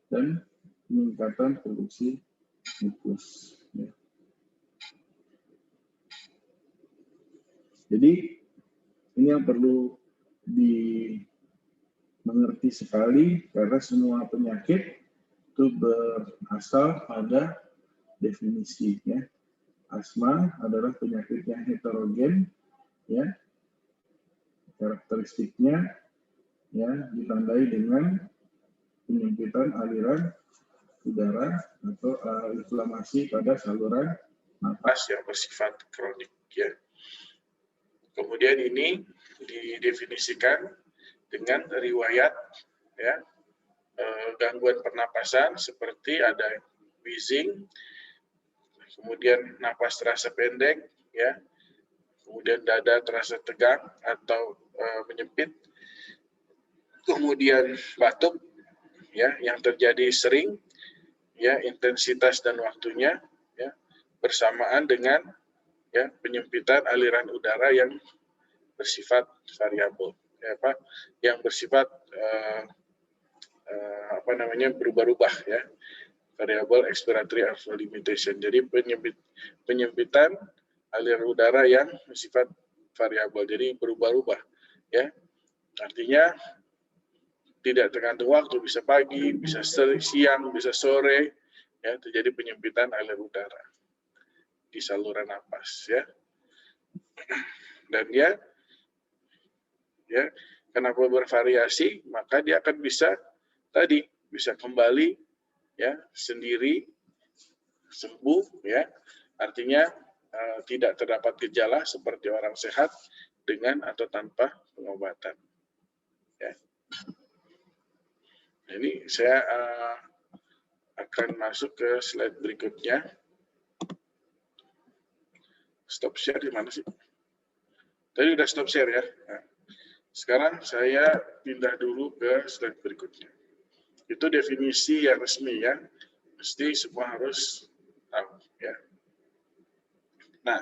dan peningkatan produksi mukus. Ya. Jadi ini yang perlu dimengerti sekali karena semua penyakit itu berasal pada definisi. Ya. Asma adalah penyakit yang heterogen, ya, karakteristiknya ya ditandai dengan penyempitan aliran udara atau inflamasi pada saluran napas yang bersifat kronik. Ya. Kemudian ini didefinisikan dengan riwayat ya gangguan pernapasan seperti ada wheezing, kemudian napas terasa pendek, ya, kemudian dada terasa tegang atau menyempit, kemudian batuk, ya, yang terjadi sering, ya, intensitas dan waktunya, ya, bersamaan dengan ya penyempitan aliran udara yang bersifat variabel, ya, Pak, yang bersifat berubah-ubah, ya, variable expiratory outflow limitation. Jadi penyempitan aliran udara yang bersifat variabel, jadi berubah-ubah, ya. Artinya tidak tergantung waktu, bisa pagi, bisa siang, bisa sore, ya, terjadi penyempitan aliran udara di saluran napas, ya. Dan ya, kenapa bervariasi? Maka dia akan bisa kembali, ya, sendiri sembuh, ya. Artinya tidak terdapat gejala seperti orang sehat dengan atau tanpa pengobatan. Ya. Ini saya akan masuk ke slide berikutnya. Stop share di mana sih? Tadi udah stop share, ya. Nah, sekarang saya pindah dulu ke slide berikutnya. Itu definisi yang resmi, ya. Mesti semua harus tahu, ya. Nah,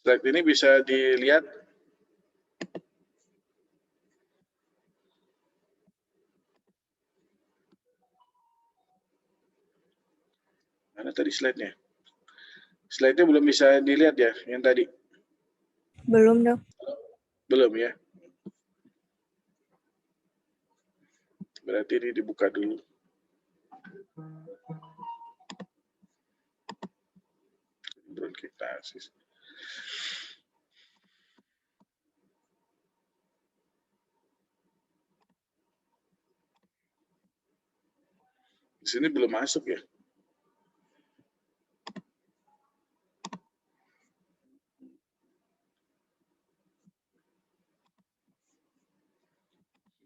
slide ini bisa dilihat. Mana tadi slide-nya? Slide-nya belum bisa dilihat, ya, yang tadi? Belum, Dok. Belum, ya. Berarti ini dibuka dulu. Bronkiektasis. Di sini belum masuk, ya.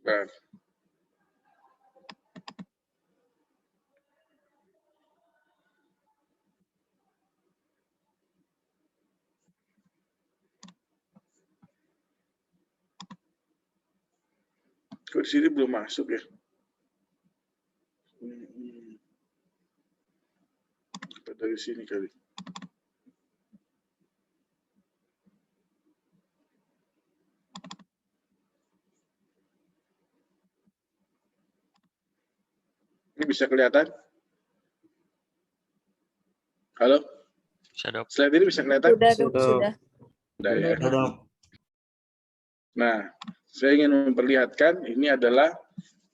Nah. Kok di sini belum masuk, ya? Apa dari sini kali? Ini bisa kelihatan? Halo? Sudah. Slide ini bisa kelihatan? Sudah, Dok, sudah. Sudah, ya. Nah, saya ingin memperlihatkan ini adalah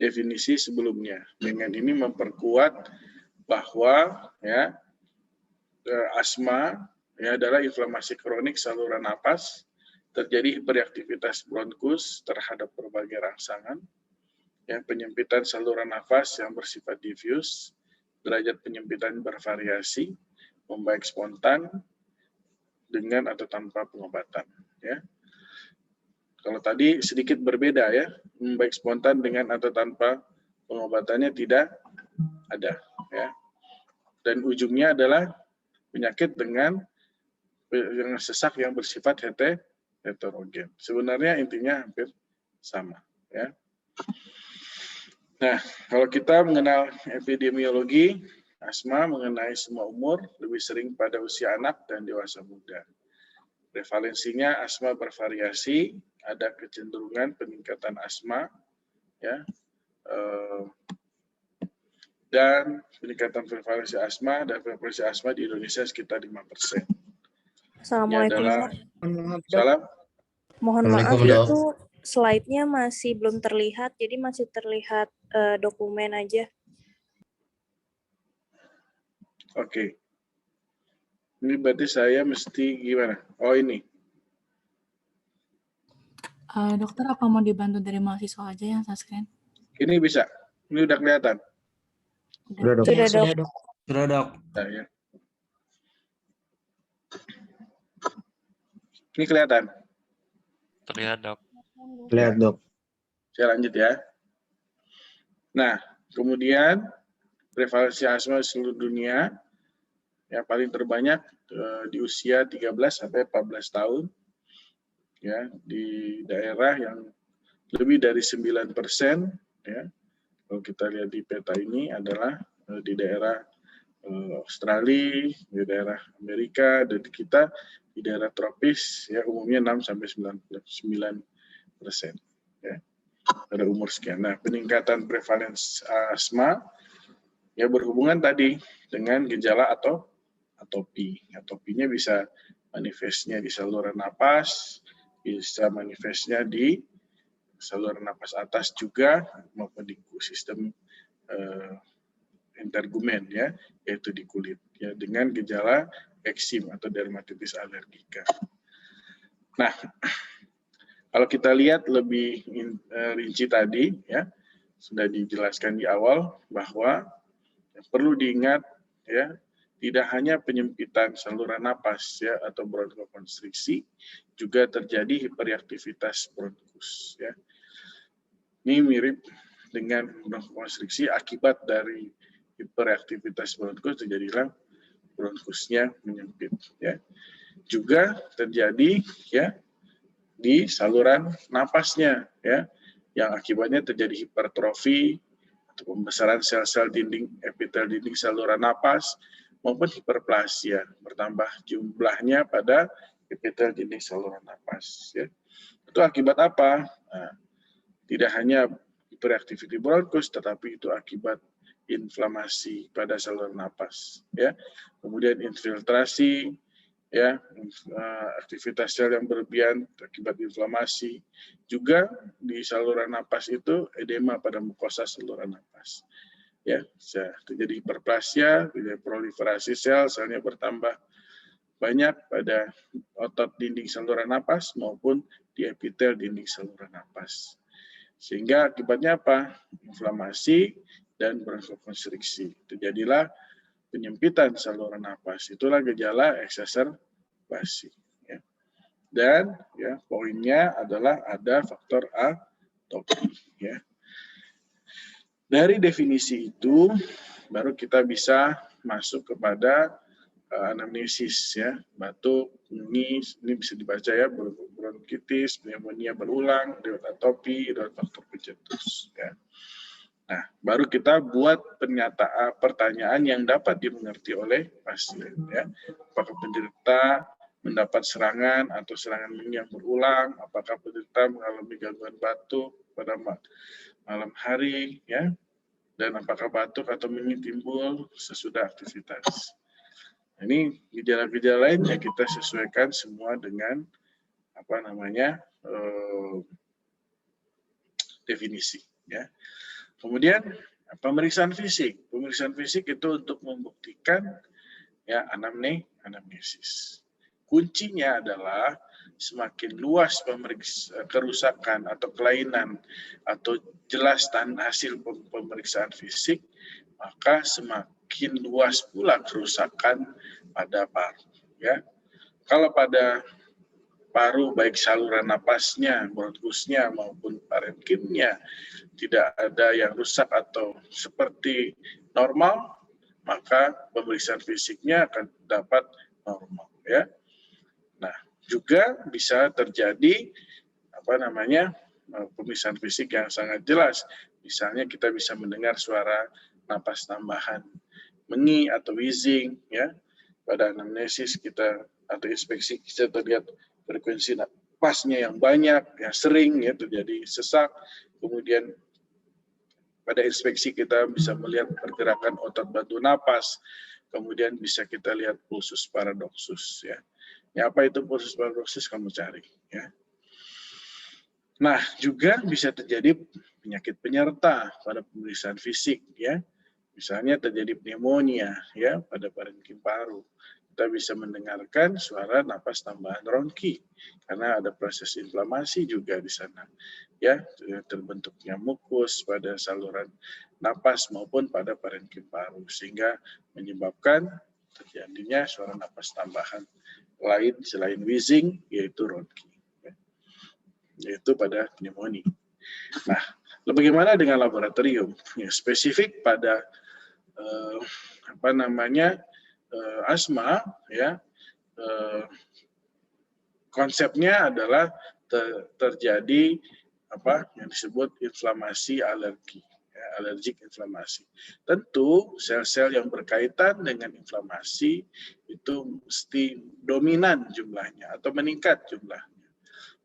definisi sebelumnya. Dengan ini memperkuat bahwa ya asma ya adalah inflamasi kronik saluran napas, terjadi hiperaktivitas bronkus terhadap berbagai rangsangan, ya, penyempitan saluran nafas yang bersifat diffuse, derajat penyempitan bervariasi, membaik spontan dengan atau tanpa pengobatan. Ya. Kalau tadi sedikit berbeda, ya, membaik spontan dengan atau tanpa pengobatannya tidak ada. Ya. Dan ujungnya adalah penyakit dengan sesak yang bersifat heterogen. Sebenarnya intinya hampir sama. Ya. Nah, kalau kita mengenal epidemiologi, asma mengenai semua umur, lebih sering pada usia anak dan dewasa muda. Prevalensinya asma bervariasi, ada kecenderungan peningkatan asma, ya, dan peningkatan prevalensi asma dan prevalensi asma di Indonesia sekitar 5%. Assalamualaikum. Adalah, Dok. salam. Mohon maaf, Assalamualaikum, Dok. itu slide-nya masih belum terlihat, jadi masih terlihat dokumen aja. Oke. Ini berarti saya mesti gimana? Oh, ini. Dokter, apa mau dibantu dari mahasiswa aja yang screen? Ini bisa. Ini udah kelihatan. Sudah, Dok. Sudah, Dok. Dok. Sudah, Dok. Nah, ya. Ini kelihatan. Terlihat, Dok. Lihat, Dok. Saya lanjut ya. Nah, kemudian prevalensi asma di seluruh dunia yang paling terbanyak di usia 13 sampai 14 tahun. Ya, di daerah yang lebih dari 9%, ya. Kalau kita lihat di peta ini adalah di daerah Australia, di daerah Amerika, dan kita di daerah tropis, ya, umumnya 6 sampai 9%, ya, pada umur sekian. Nah, peningkatan prevalensi asma ya berhubungan tadi dengan gejala atau atopi. Atopinya bisa manifestnya di saluran napas, bisa manifestnya di saluran napas atas juga, maupun di sistem intergumen, ya, yaitu di kulit, ya, dengan gejala eksim atau dermatitis alergika. Nah, kalau kita lihat lebih rinci tadi, ya, sudah dijelaskan di awal bahwa perlu diingat, ya, tidak hanya penyempitan saluran napas, ya, atau bronkokonstriksi, juga terjadi hiperaktivitas bronkus, ya. Ini mirip dengan bronkokonstriksi, akibat dari hiperaktivitas bronkus terjadilah bronkusnya menyempit, ya. Juga terjadi, ya, di saluran napasnya, ya, yang akibatnya terjadi hipertrofi atau pembesaran sel-sel dinding epitel dinding saluran napas maupun hiperplasia, bertambah jumlahnya pada epitel dinding saluran napas, ya. Itu akibat apa? Nah, tidak hanya hiperaktivitas bronkus, tetapi itu akibat inflamasi pada saluran napas, ya. Kemudian infiltrasi, ya, aktivitas sel yang berlebihan akibat inflamasi. Juga di saluran napas itu edema pada mukosa saluran napas, ya, bisa terjadi hiperplasia, terjadi proliferasi sel, selnya bertambah banyak pada otot dinding saluran napas maupun di epitel dinding saluran napas. Sehingga akibatnya apa? Inflamasi dan bronkokonstriksi. Terjadilah penyempitan saluran napas. Itulah gejala eksaserbasi, ya. Dan, ya, poinnya adalah ada faktor atopi, ya. Dari definisi itu baru kita bisa masuk kepada anamnesis, ya. Batuk, ini bisa dibaca, ya, bronkitis, pneumonia berulang, riwayat atopi, riwayat faktor pencetus, ya. Nah, baru kita buat pertanyaan yang dapat dimengerti oleh pasien, ya. Apakah penderita mendapat serangan atau serangan yang berulang, apakah penderita mengalami gangguan batuk pada malam hari, ya, dan apakah batuk atau menyut timbul sesudah aktivitas. Ini gejala-gejala lain yang kita sesuaikan semua dengan definisi, ya. Kemudian pemeriksaan fisik. Pemeriksaan fisik itu untuk membuktikan, ya, anamnesis. Kuncinya adalah semakin luas kerusakan atau kelainan atau jelas hasil pemeriksaan fisik, maka semakin luas pula kerusakan pada paru, ya. Kalau pada paru, baik saluran napasnya, bronkusnya maupun parenkinnya tidak ada yang rusak atau seperti normal, maka pemeriksaan fisiknya akan dapat normal, ya. Nah, juga bisa terjadi pemeriksaan fisik yang sangat jelas. Misalnya kita bisa mendengar suara napas tambahan, mengi atau wheezing, ya. Pada anamnesis kita atau inspeksi kita terlihat frekuensi napasnya yang banyak, yang sering, ya, terjadi sesak. Kemudian pada inspeksi kita bisa melihat pergerakan otot bantu napas. Kemudian bisa kita lihat pulsus paradoxus, ya. Ya, apa itu pulsus paradoxus, kamu cari, ya. Nah, juga bisa terjadi penyakit penyerta pada pemeriksaan fisik, ya. Misalnya terjadi pneumonia, ya, pada parenkim paru. Kita bisa mendengarkan suara napas tambahan ronki karena ada proses inflamasi juga di sana, ya, terbentuknya mukus pada saluran napas maupun pada parenkim paru sehingga menyebabkan terjadinya suara napas tambahan lain selain wheezing, yaitu ronki, ya, yaitu pada pneumonia. Nah, bagaimana dengan laboratorium? Ya, spesifik pada asma, ya, konsepnya adalah terjadi yang disebut inflamasi alergi, ya, allergic inflamasi. Tentu sel-sel yang berkaitan dengan inflamasi itu mesti dominan jumlahnya atau meningkat jumlahnya,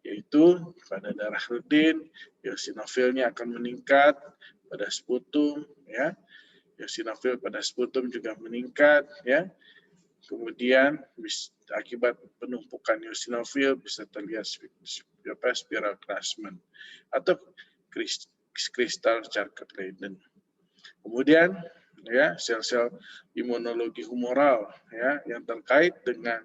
yaitu pada darah rutin eosinofilnya akan meningkat, pada sputum, ya, eosinofil pada sputum juga meningkat, ya. Kemudian akibat penumpukan eosinofil bisa terlihat spiral Krasman atau kristal Charcot-Leyden. Kemudian, ya, sel-sel imunologi humoral, ya, yang terkait dengan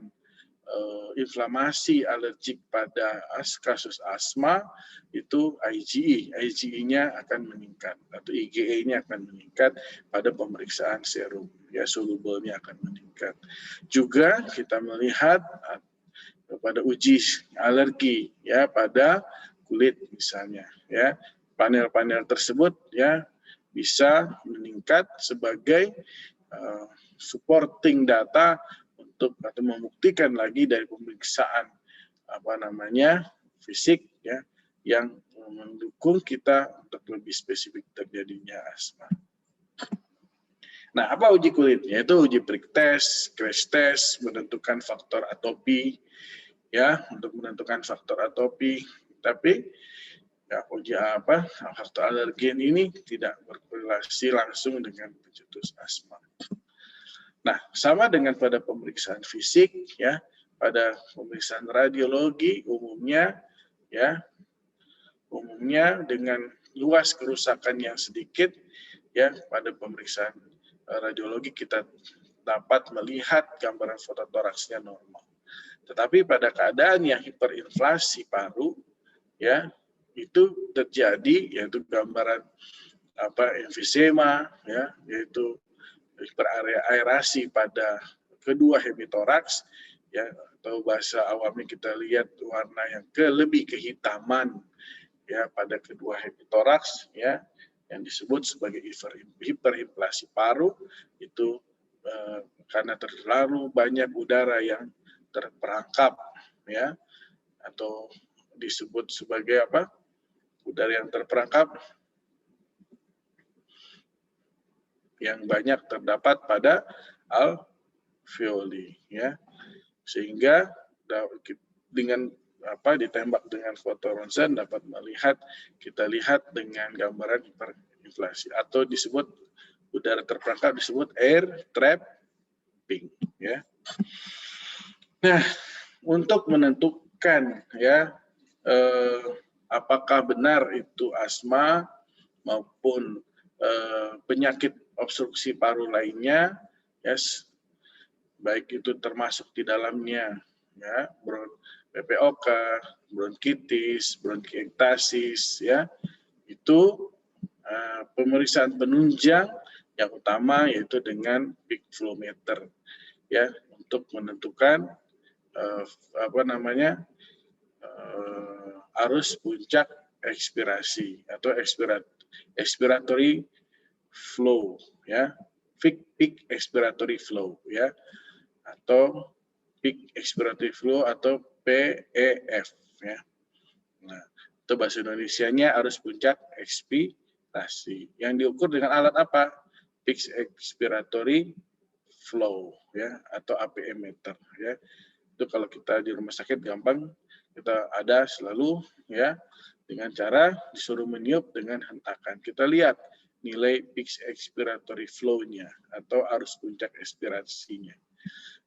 inflamasi alergik pada kasus asma itu IgE. IgE-nya akan meningkat atau IgE-nya akan meningkat pada pemeriksaan serum, ya, soluble-nya akan meningkat. Juga kita melihat pada uji alergi, ya, pada kulit misalnya, ya, panel-panel tersebut, ya, bisa meningkat sebagai supporting data untuk atau membuktikan lagi dari pemeriksaan fisik, ya, yang mendukung kita untuk lebih spesifik terjadinya asma. Nah, apa uji kulitnya? Itu uji prick test, crash test, menentukan faktor atopi, ya, untuk menentukan faktor atopi. Tapi ya, uji faktor alergen ini tidak berkorelasi langsung dengan pencetus asma. Nah, sama dengan pada pemeriksaan fisik, ya, pada pemeriksaan radiologi umumnya, ya, dengan luas kerusakan yang sedikit, ya, pada pemeriksaan radiologi kita dapat melihat gambaran fototoraksnya normal. Tetapi pada keadaan yang hiperinflasi paru, ya, itu terjadi, yaitu gambaran emfisema, ya, yaitu hiperaerasi pada kedua hemitoraks, ya, atau bahasa awamnya kita lihat warna yang lebih kehitaman, ya, pada kedua hemitoraks, ya, yang disebut sebagai hiperinflasi paru itu karena terlalu banyak udara yang terperangkap, ya, atau disebut sebagai udara yang terperangkap yang banyak terdapat pada alveoli, ya, sehingga dengan ditembak dengan foto ronsen dapat kita lihat dengan gambaran hiperinflasi atau disebut udara terperangkap disebut air trapping, ya. Nah, untuk menentukan, ya, apakah benar itu asma maupun penyakit obstruksi paru lainnya, yes, baik itu termasuk di dalamnya, ya, PPOK, bronkitis, bronkiektasis, ya, itu pemeriksaan penunjang yang utama yaitu dengan peak flow meter, ya, untuk menentukan arus puncak ekspirasi atau expiratory flow, ya, peak expiratory flow, ya, atau peak expiratory flow atau PEF, ya. Nah, itu bahasa Indonesianya arus puncak ekspirasi yang diukur dengan alat apa? Peak expiratory flow ya atau APE meter ya. Itu kalau kita di rumah sakit gampang kita ada selalu ya dengan cara disuruh meniup dengan hentakan. Kita lihat nilai peak expiratory flow-nya atau arus puncak ekspirasinya.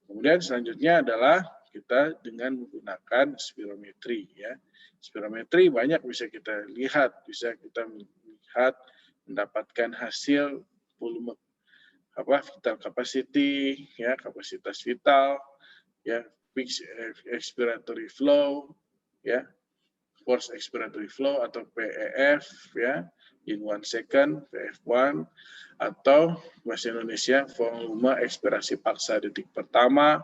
Kemudian selanjutnya adalah kita dengan menggunakan spirometri ya. Spirometri banyak bisa kita lihat, bisa kita melihat mendapatkan hasil volume vital capacity ya, kapasitas vital ya, peak expiratory flow ya, force expiratory flow atau PEF ya, in 1 second PF1, atau bahasa Indonesia volume ekspirasi paksa detik pertama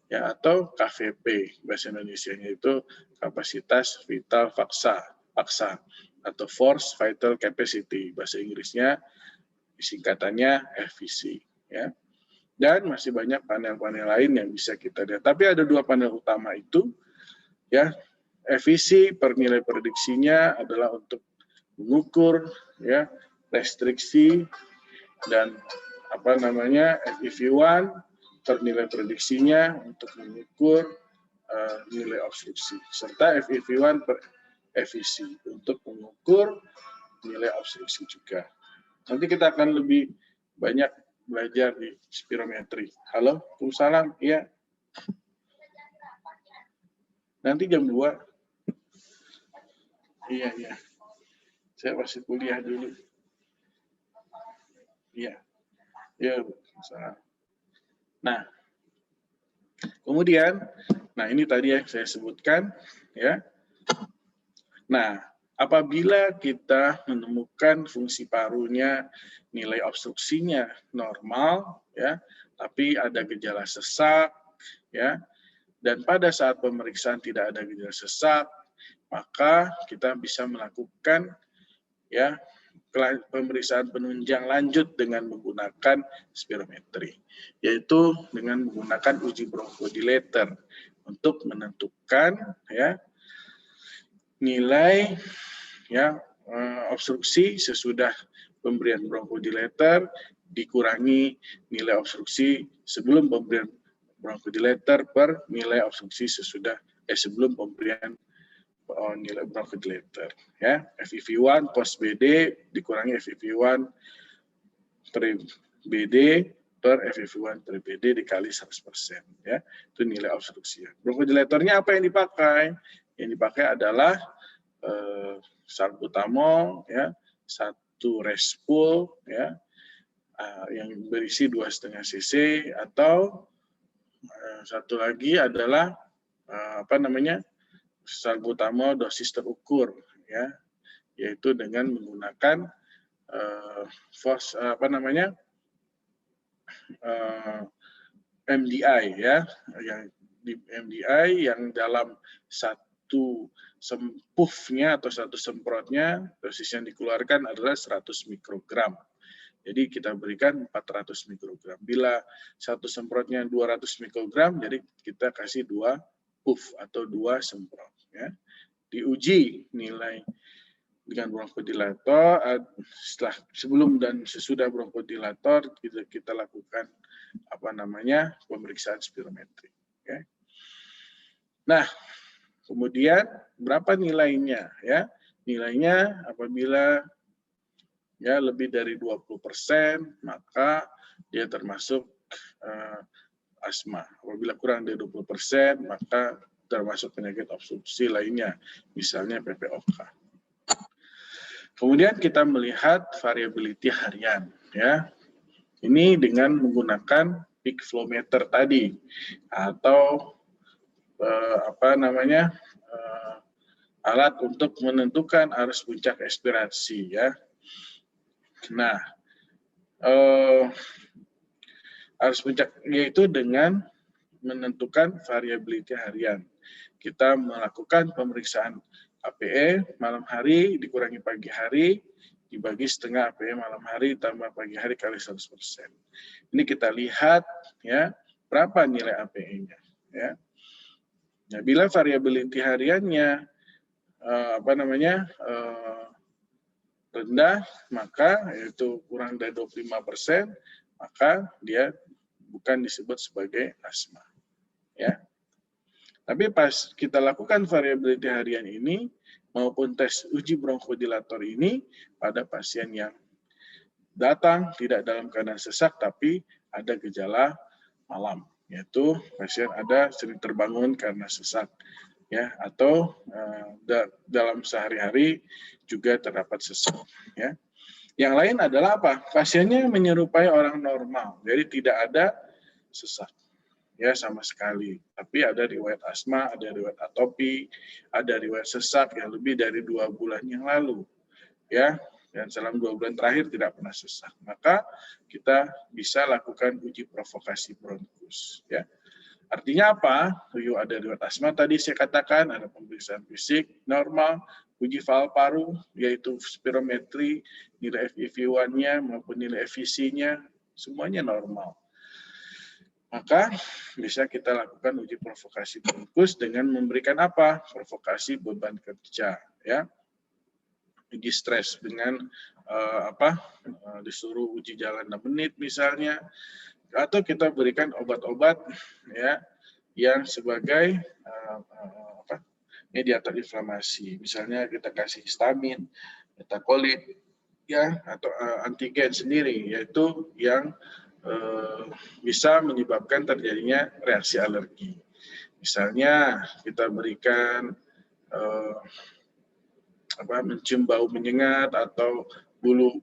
ya, atau KVP bahasa Indonesianya itu kapasitas vital paksa atau force vital capacity bahasa Inggrisnya singkatannya FVC ya. Dan masih banyak panel-panel lain yang bisa kita lihat. Tapi ada dua panel utama itu ya. FVC per nilai prediksinya adalah untuk mengukur ya restriksi, dan FEV1 per nilai prediksinya untuk mengukur nilai obstruksi, serta FEV1 per FVC untuk mengukur nilai obstruksi juga. Nanti kita akan lebih banyak belajar di spirometri. Halo, Waalaikumsalam. Iya. Nanti jam 2. Iya. Saya masih kuliah dulu. Iya. Ya, Waalaikumsalam. Nah, kemudian, ini tadi yang saya sebutkan, ya. Nah, apabila kita menemukan fungsi parunya, nilai obstruksinya normal, ya, tapi ada gejala sesak, ya, dan pada saat pemeriksaan tidak ada gejala sesak, maka kita bisa melakukan, ya, pemeriksaan penunjang lanjut dengan menggunakan spirometri, yaitu dengan menggunakan uji bronchodilator untuk menentukan, ya, nilai ya obstruksi sesudah pemberian bronchodilator dikurangi nilai obstruksi sebelum pemberian bronchodilator per nilai obstruksi sebelum pemberian nilai bronchodilator ya. FEV1 post BD dikurangi FEV1 per BD per FEV1 per BD dikali 100% ya. Itu nilai obstruksi. Bronchodilatornya apa yang dipakai? Yang dipakai adalah salbutamol ya, 1 respul ya, yang berisi 2,5 cc, atau satu lagi adalah salbutamol dosis terukur ya, yaitu dengan menggunakan MDI ya, yang di MDI yang dalam satu sempufnya atau satu semprotnya dosis yang dikeluarkan adalah 100 mikrogram. Jadi kita berikan 400 mikrogram. Bila satu semprotnya 200 mikrogram, jadi kita kasih 2 puff atau 2 semprot. Ya. Diuji nilai dengan bronchodilator, sebelum dan sesudah bronchodilator kita lakukan pemeriksaan spirometri. Ya. Nah, kemudian berapa nilainya ya? Nilainya apabila ya lebih dari 20%, maka dia termasuk asma. Apabila kurang dari 20%, maka termasuk penyakit obstruksi lainnya, misalnya PPOK. Kemudian kita melihat variability harian ya. Ini dengan menggunakan peak flow meter tadi atau alat untuk menentukan arus puncak ekspirasi ya. Nah, arus puncak yaitu dengan menentukan variability harian. Kita melakukan pemeriksaan APE malam hari dikurangi pagi hari dibagi setengah APE malam hari tambah pagi hari kali 100%. Ini kita lihat ya berapa nilai APE-nya ya. Nah, bila variability hariannya rendah, maka yaitu kurang dari 25%, maka dia bukan disebut sebagai asma. Ya. Tapi pas kita lakukan variability harian ini maupun tes uji bronchodilator ini pada pasien yang datang tidak dalam keadaan sesak tapi ada gejala malam, yaitu pasien ada sering terbangun karena sesak, ya, atau dalam sehari-hari juga terdapat sesak, ya. Yang lain adalah apa? Pasiennya menyerupai orang normal, jadi tidak ada sesak, ya, sama sekali. Tapi ada riwayat asma, ada riwayat atopi, ada riwayat sesak yang lebih dari 2 bulan yang lalu, ya. Dan selama 2 bulan terakhir tidak pernah sesak. Maka kita bisa lakukan uji provokasi bronkus. Ya. Artinya apa? Ada riwayat asma tadi saya katakan, ada pemeriksaan fisik normal, uji valve paru, yaitu spirometri, nilai FEV1-nya maupun nilai FVC-nya, semuanya normal. Maka bisa kita lakukan uji provokasi bronkus dengan memberikan apa? Provokasi beban kerja, ya. Uji stres dengan disuruh uji jalan 6 menit misalnya, atau kita berikan obat-obat, ya, yang sebagai mediator inflamasi, misalnya kita kasih histamin, metakolit, ya, atau antigen sendiri, yaitu yang bisa menyebabkan terjadinya reaksi alergi. Misalnya kita berikan mencium bau menyengat atau bulu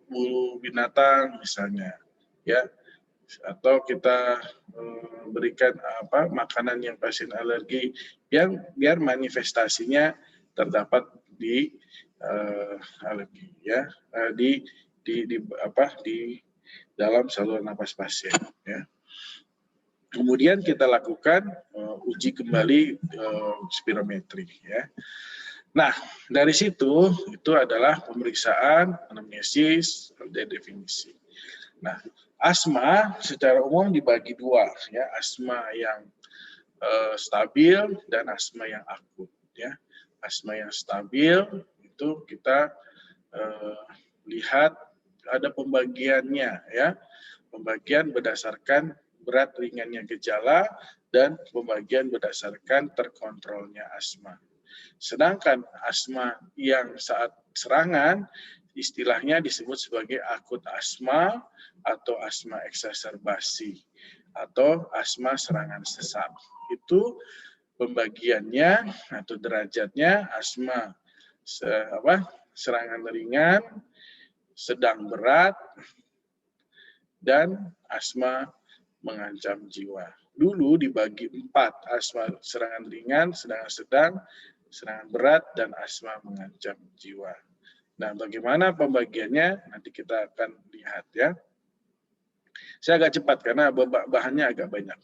binatang misalnya, ya, atau kita berikan makanan yang pasien alergi yang biar manifestasinya terdapat di alergi, ya, di dalam saluran napas pasien, ya. Kemudian kita lakukan uji kembali spirometri, ya. Nah, dari situ itu adalah pemeriksaan anamnesis dan definisi. Nah, asma secara umum dibagi 2, ya, asma yang stabil dan asma yang akut, ya. Asma yang stabil itu kita lihat ada pembagiannya, ya. Pembagian berdasarkan berat ringannya gejala dan pembagian berdasarkan terkontrolnya asma. Sedangkan asma yang saat serangan istilahnya disebut sebagai akut asma atau asma eksaserbasi atau asma serangan sesak. Itu pembagiannya atau derajatnya asma serangan ringan, sedang berat, dan asma mengancam jiwa. Dulu dibagi 4, asma serangan ringan, sedang, serangan berat, dan asma mengancam jiwa. Nah, bagaimana pembagiannya nanti kita akan lihat, ya. Saya agak cepat karena bahannya agak banyak.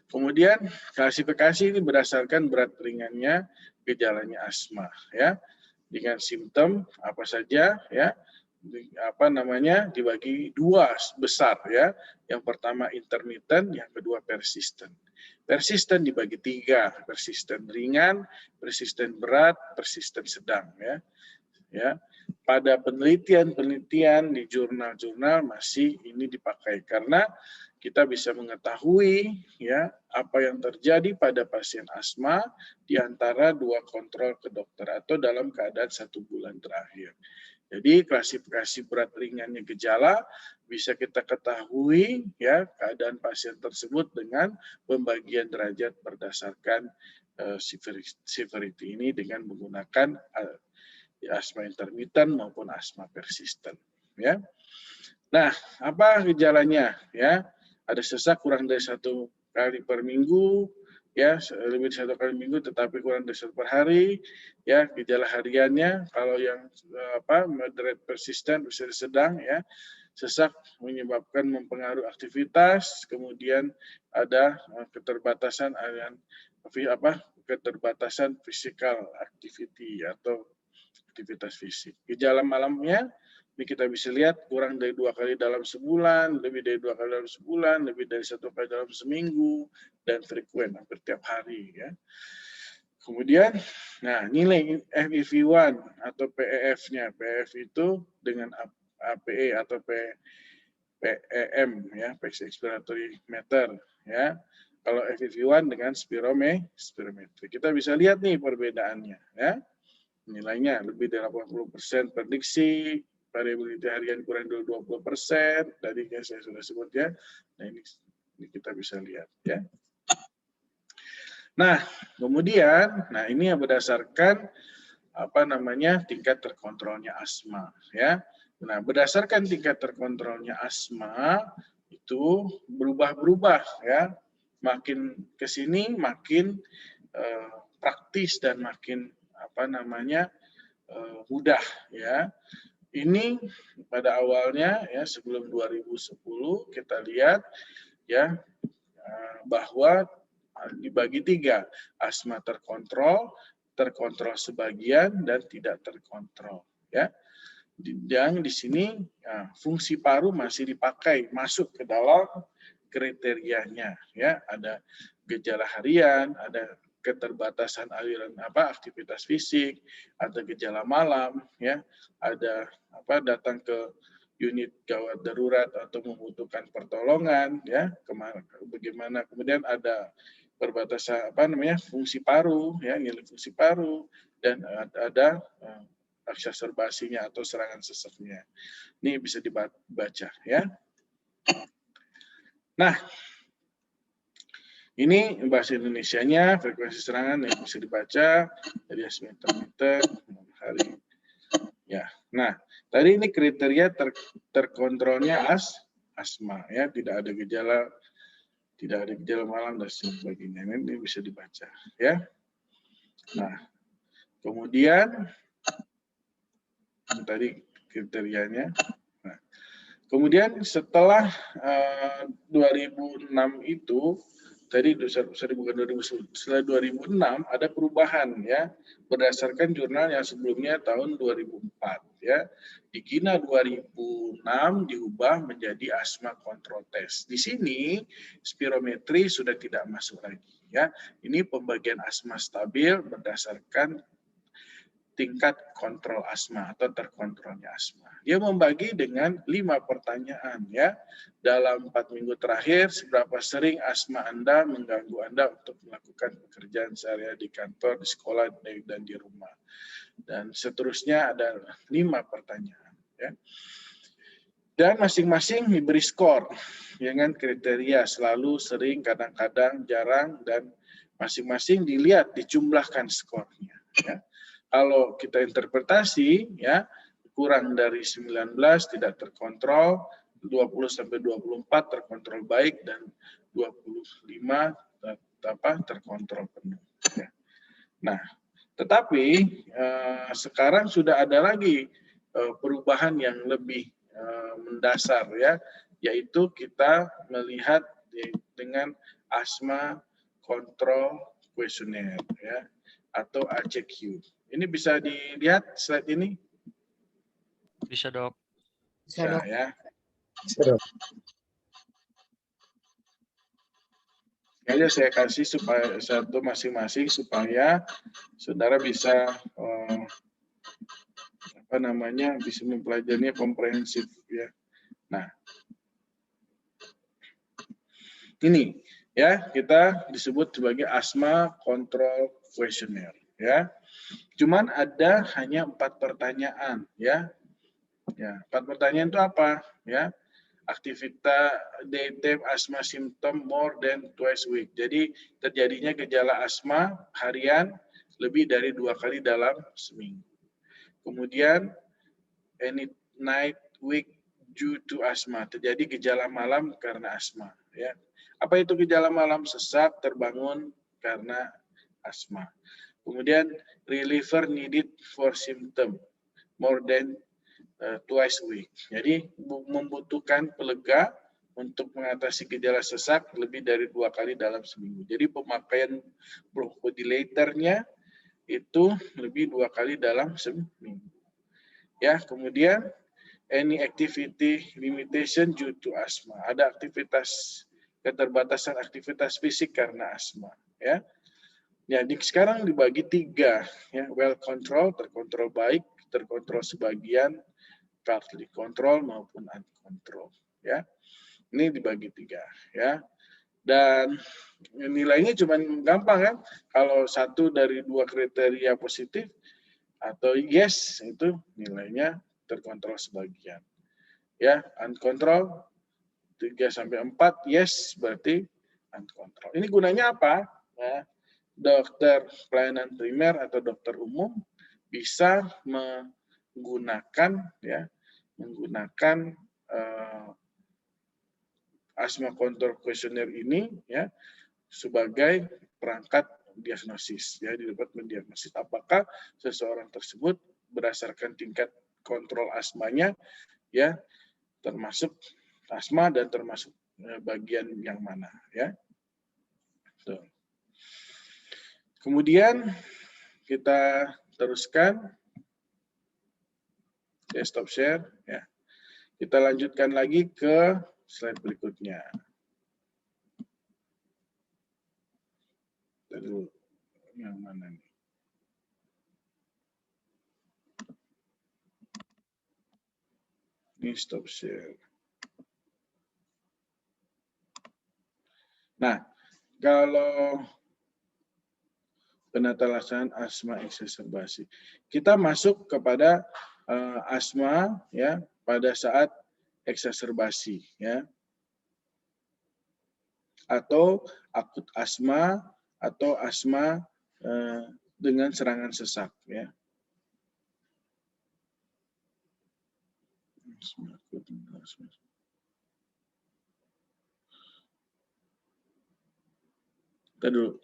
Kemudian klasifikasi ini berdasarkan berat ringannya gejalanya asma, ya. Dengan simptom apa saja, ya. Dibagi 2 besar, ya. Yang pertama intermittent, yang kedua persisten. Persisten dibagi 3, persisten ringan, persisten berat, persisten sedang, ya. Ya, pada penelitian di jurnal-jurnal masih ini dipakai karena kita bisa mengetahui, ya, apa yang terjadi pada pasien asma di antara 2 kontrol ke dokter atau dalam keadaan 1 bulan terakhir. Jadi klasifikasi berat ringannya gejala bisa kita ketahui, ya, keadaan pasien tersebut dengan pembagian derajat berdasarkan severity ini dengan menggunakan asma intermittent maupun asma persisten, ya. Nah, apa gejalanya, ya? Ada sesak kurang dari 1 kali per minggu, ya, lebih dari 1 kali minggu tetapi kurang dari 1 per hari, ya. Gejala hariannya kalau yang moderate persisten bisa sedang, ya. Sesak menyebabkan mempengaruhi aktivitas, kemudian ada keterbatasan keterbatasan physical activity atau aktivitas fisik. Gejala malamnya ini kita bisa lihat kurang dari 2 kali dalam sebulan, lebih dari 2 kali dalam sebulan, lebih dari 1 kali dalam seminggu, dan frekuen hampir tiap hari, ya. Kemudian, nah, nilai FEV1 atau PEF-nya, PEF itu dengan APE atau PEM ya, Pulse Expiratory Meter ya. Kalau FEV1 dengan spirometri. Kita bisa lihat nih perbedaannya ya. Nilainya lebih dari 80% prediksi, variability harian kurang dari 20%, tadi yang saya sudah sebut ya. Nah, ini kita bisa lihat ya. Nah, kemudian ini yang berdasarkan tingkat terkontrolnya asma ya. Nah, berdasarkan tingkat terkontrolnya asma itu berubah-berubah ya. Makin ke sini makin praktis dan makin mudah ya. Ini pada awalnya ya sebelum 2010 kita lihat ya bahwa dibagi 3, asma terkontrol sebagian dan tidak terkontrol ya. Yang di sini fungsi paru masih dipakai masuk ke dalam kriterianya ya, ada gejala harian, ada keterbatasan aliran aktivitas fisik, ada gejala malam ya, ada datang ke unit gawat darurat atau membutuhkan pertolongan ya, bagaimana kemudian ada perbatasan fungsi paru ya, nilai fungsi paru, dan ada eksaserbasinya atau serangan seseknya. Ini bisa dibaca ya. Nah, ini bahasa Indonesianya, frekuensi serangan yang bisa dibaca dari meter hari. Ya, nah tadi ini kriteria terkontrolnya asma ya, tidak ada gejala malam dan sebagainya. Ini bisa dibaca ya. Nah, kemudian tadi kriterianya. Nah, kemudian setelah 2006 itu, tadi bukan 2010, setelah 2006 ada perubahan ya, berdasarkan jurnal yang sebelumnya tahun 2004 ya. Di KINA 2006 diubah menjadi asma control test. Di sini spirometri sudah tidak masuk lagi ya. Ini pembagian asma stabil berdasarkan tingkat kontrol asma atau terkontrolnya asma. Dia membagi dengan 5 pertanyaan ya. Dalam 4 minggu terakhir, seberapa sering asma Anda mengganggu Anda untuk melakukan pekerjaan sehari-hari di kantor, di sekolah, dan di rumah. Dan seterusnya ada 5 pertanyaan ya. Dan masing-masing diberi skor dengan kriteria selalu, sering, kadang-kadang, jarang, dan masing-masing dilihat, dijumlahkan skornya ya. Kalau kita interpretasi ya, kurang dari 19 tidak terkontrol, 20-24 terkontrol baik, dan 25 terkontrol penuh. Ya. Nah, tetapi sekarang sudah ada lagi perubahan yang lebih mendasar ya, yaitu kita melihat dengan asma control questionnaire ya, atau ACQ. Ini bisa dilihat slide ini? Bisa, Dok. Bisa ya. Sengaja saya kasih supaya satu masing-masing supaya saudara bisa bisa mempelajarinya komprehensif ya. Nah, ini ya kita disebut sebagai asma control questionnaire ya. Cuman ada hanya 4 pertanyaan ya. Ya, 4 pertanyaan itu apa ya? Aktivitas daytime asthma symptom more than twice a week. Jadi terjadinya gejala asma harian lebih dari 2 kali dalam seminggu. Kemudian any night week due to asthma, terjadi gejala malam karena asma ya. Apa itu gejala malam? Sesak, terbangun karena asma. Kemudian reliever needed for symptom more than twice a week. Jadi membutuhkan pelega untuk mengatasi gejala sesak lebih dari 2 kali dalam seminggu. Jadi pemakaian bronchodilatornya itu lebih 2 kali dalam seminggu. Ya, kemudian any activity limitation due to asthma. Ada keterbatasan aktivitas fisik karena asma. Ya. Jadi sekarang dibagi 3 ya, well control, terkontrol baik, terkontrol sebagian, partly control maupun uncontrol ya. Ini dibagi 3 ya. Dan nilainya cuma gampang kan, kalau 1 dari 2 kriteria positif atau yes itu nilainya terkontrol sebagian. Ya, uncontrol 3 sampai 4 yes berarti uncontrol. Ini gunanya apa? Ya, dokter pelayanan primer atau dokter umum bisa menggunakan asthma control questionnaire ini ya sebagai perangkat diagnosis ya, dapat mendiagnosis apakah seseorang tersebut berdasarkan tingkat kontrol asmanya ya, termasuk asma dan termasuk bagian yang mana ya. Tuh. Kemudian kita teruskan ya, stop share ya. Kita lanjutkan lagi ke slide berikutnya. Lalu yang mana nih? Ini stop share. Nah, kalau penata laksanaan asma eksaserbasi, kita masuk kepada asma ya pada saat eksaserbasi ya, atau akut asma atau asma dengan serangan sesak ya. Kita dulu.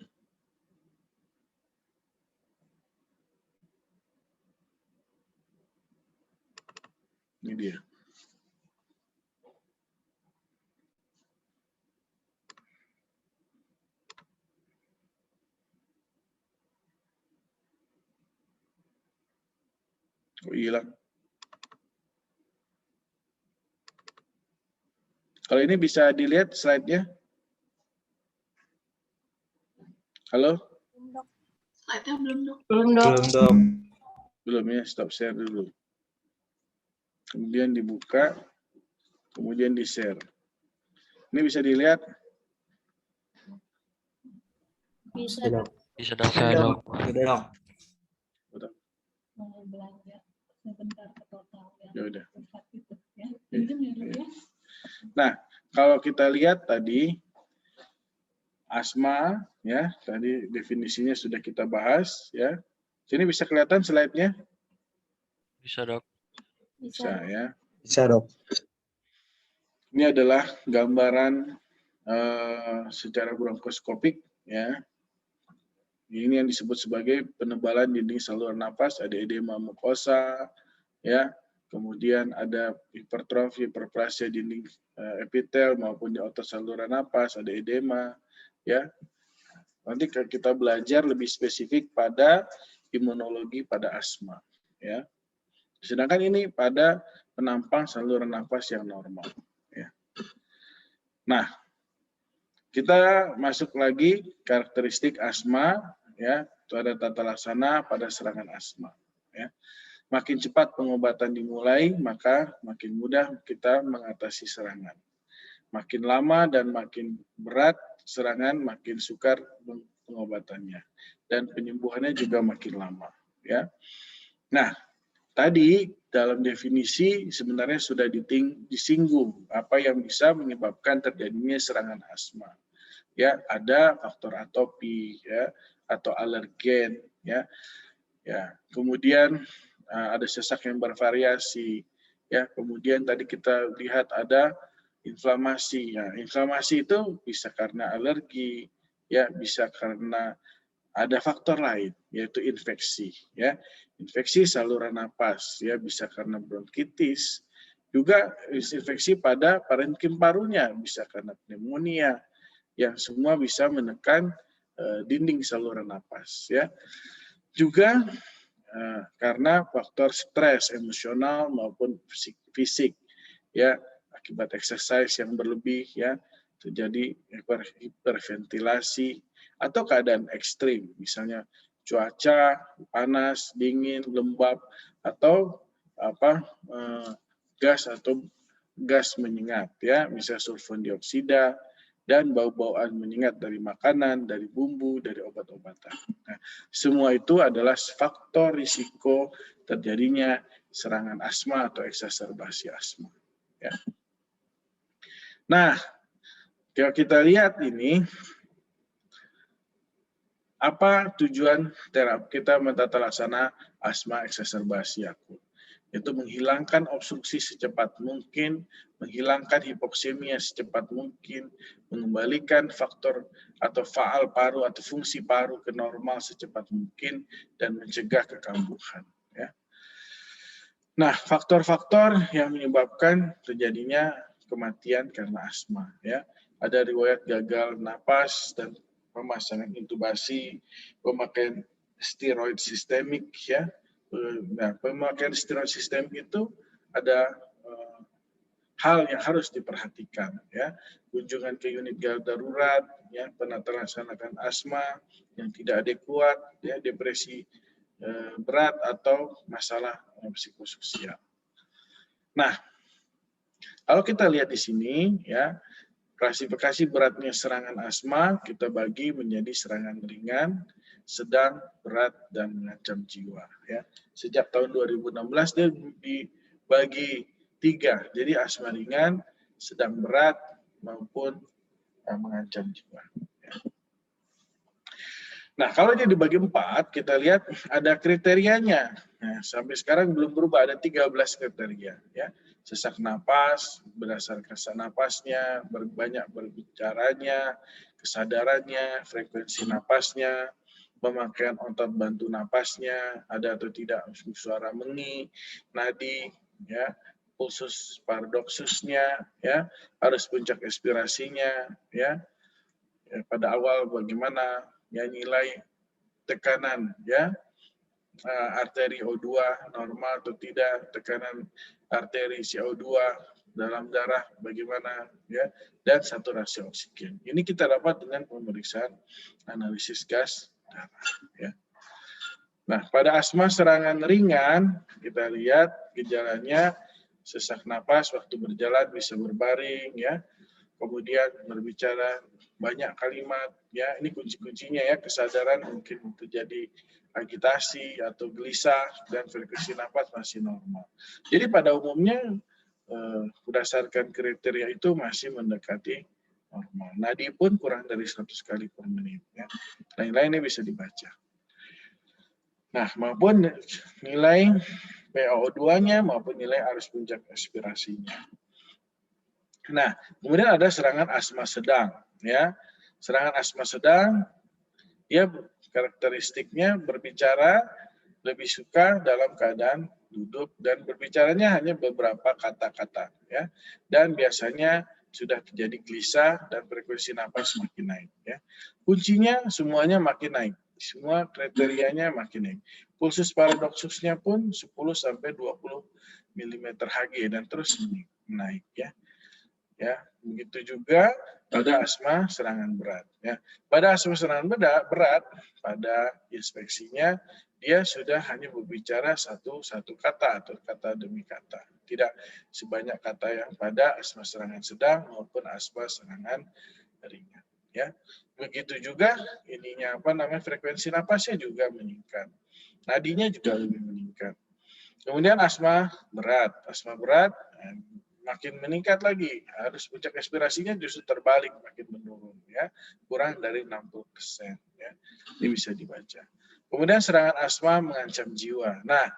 Ini dia. Oh, hilang. Kalau ini bisa dilihat slide-nya. Halo? Slide-nya belum, Dok. Belum, Dok. Belum, Dok. Belum ya, stop share dulu. Kemudian dibuka, kemudian di-share. Ini bisa dilihat? Bisa, Dok. Bisa, Dok. Sudah, Dok. Sudah, Dok. Udah. Mau belanja sebentar ke total yang Ya udah. pusat itu ya. Pinjam ya, Dok ya. Nah, kalau kita lihat tadi asma ya, tadi definisinya sudah kita bahas ya. Sini bisa kelihatan slide-nya? Bisa, Dok. Bisa ya. Bisa, Dok. Ini adalah gambaran secara bronkoskopik ya. Ini yang disebut sebagai penebalan dinding saluran napas, ada edema mukosa ya. Kemudian ada hipertrofi, hiperplasia dinding epitel maupun di otot saluran napas, ada edema ya. Nanti kita belajar lebih spesifik pada imunologi pada asma ya. Sedangkan ini pada penampang saluran napas yang normal ya. Nah, kita masuk lagi karakteristik asma ya, itu ada tata laksana pada serangan asma ya. Makin cepat pengobatan dimulai, maka makin mudah kita mengatasi serangan. Makin lama dan makin berat serangan, makin sukar pengobatannya. Dan penyembuhannya juga makin lama. Ya. Nah, tadi dalam definisi sebenarnya sudah disinggung apa yang bisa menyebabkan terjadinya serangan asma. Ya, ada faktor atopi ya, atau alergen ya. Ya, kemudian ada sesak yang bervariasi ya. Kemudian tadi kita lihat ada inflamasi ya. Inflamasi itu bisa karena alergi ya, bisa karena ada faktor lain yaitu infeksi ya. Infeksi saluran napas ya, bisa karena bronkitis, juga infeksi pada parenkim parunya, bisa karena pneumonia, yang semua bisa menekan dinding saluran napas ya. Juga karena faktor stres emosional maupun fisik ya, akibat exercise yang berlebih ya, terjadi hiperventilasi atau keadaan ekstrim, misalnya cuaca panas, dingin, lembab, atau gas atau gas menyengat, ya, misalnya sulfur dioksida, dan bau-bauan menyengat dari makanan, dari bumbu, dari obat-obatan. Nah, semua itu adalah faktor risiko terjadinya serangan asma atau eksaserbasi asma. Ya. Nah, kalau kita lihat ini, apa tujuan terapi kita mentata laksana asma eksaserbasi akut? Yaitu menghilangkan obstruksi secepat mungkin, menghilangkan hipoksemia secepat mungkin, mengembalikan faktor atau faal paru atau fungsi paru ke normal secepat mungkin, dan mencegah kekambuhan. Ya. Nah, faktor-faktor yang menyebabkan terjadinya kematian karena asma. Ya. Ada riwayat gagal napas dan pemasangan intubasi, pemakaian steroid sistemik, ya. Nah, pemakaian steroid sistemik itu ada hal yang harus diperhatikan, ya. Kunjungan ke unit gawat darurat, ya, penata laksanakan asma yang tidak adekuat, ya, depresi berat atau masalah psikososial. Nah, kalau kita lihat di sini, ya, klasifikasi beratnya serangan asma kita bagi menjadi serangan ringan, sedang, berat, dan mengancam jiwa. Ya. Sejak tahun 2016 dia dibagi 3, jadi asma ringan, sedang berat, maupun mengancam jiwa. Ya. Nah, kalau dia dibagi 4, kita lihat ada kriterianya. Nah, sampai sekarang belum berubah, ada 13 kriteria. Ya. Sesak napas, berdasarkan sesak napasnya, banyak berbicaranya, kesadarannya, frekuensi napasnya, pemakaian otot bantu napasnya, ada atau tidak suara mengi, nadi, ya, pulsus paradoksusnya, ya, arus puncak expirasinya, ya, pada awal bagaimana, ya, nilai tekanan, ya, arteri O2 normal atau tidak, tekanan arteri CO2 dalam darah bagaimana, ya, dan saturasi oksigen. Ini kita dapat dengan pemeriksaan analisis gas darah, ya. Nah, pada asma serangan ringan kita lihat gejalanya sesak napas waktu berjalan bisa berbaring, ya. Kemudian berbicara banyak kalimat, ya, ini kunci-kuncinya, ya, kesadaran mungkin terjadi agitasi atau gelisah, dan frekuensi napas masih normal. Jadi pada umumnya berdasarkan kriteria itu masih mendekati normal. Nadi pun kurang dari 100 kali per menit. Ya. Lain-lainnya bisa dibaca. Nah, maupun nilai PaO2-nya maupun nilai arus puncak expirasinya. Nah, kemudian ada serangan asma sedang, ya. Serangan asma sedang, ya, karakteristiknya berbicara lebih suka dalam keadaan duduk dan berbicaranya hanya beberapa kata-kata, ya. Dan biasanya sudah terjadi gelisah dan frekuensi napas makin naik, ya. Kuncinya semuanya makin naik. Semua kriterianya makin naik. Pulsus paradoksusnya pun 10 sampai 20 mm Hg dan terus naik, ya. Ya, begitu juga pada asma serangan berat. Ya. Pada asma serangan berat, pada inspeksinya dia sudah hanya berbicara satu kata atau kata demi kata, tidak sebanyak kata yang pada asma serangan sedang maupun asma serangan ringan. Ya, begitu juga ininya frekuensi napasnya juga meningkat, nadinya juga lebih meningkat. Kemudian asma berat makin meningkat lagi, arus puncak expirasinya justru terbalik, makin menurun, ya, kurang dari 60%, ya. Ini bisa dibaca. Kemudian serangan asma mengancam jiwa. Nah,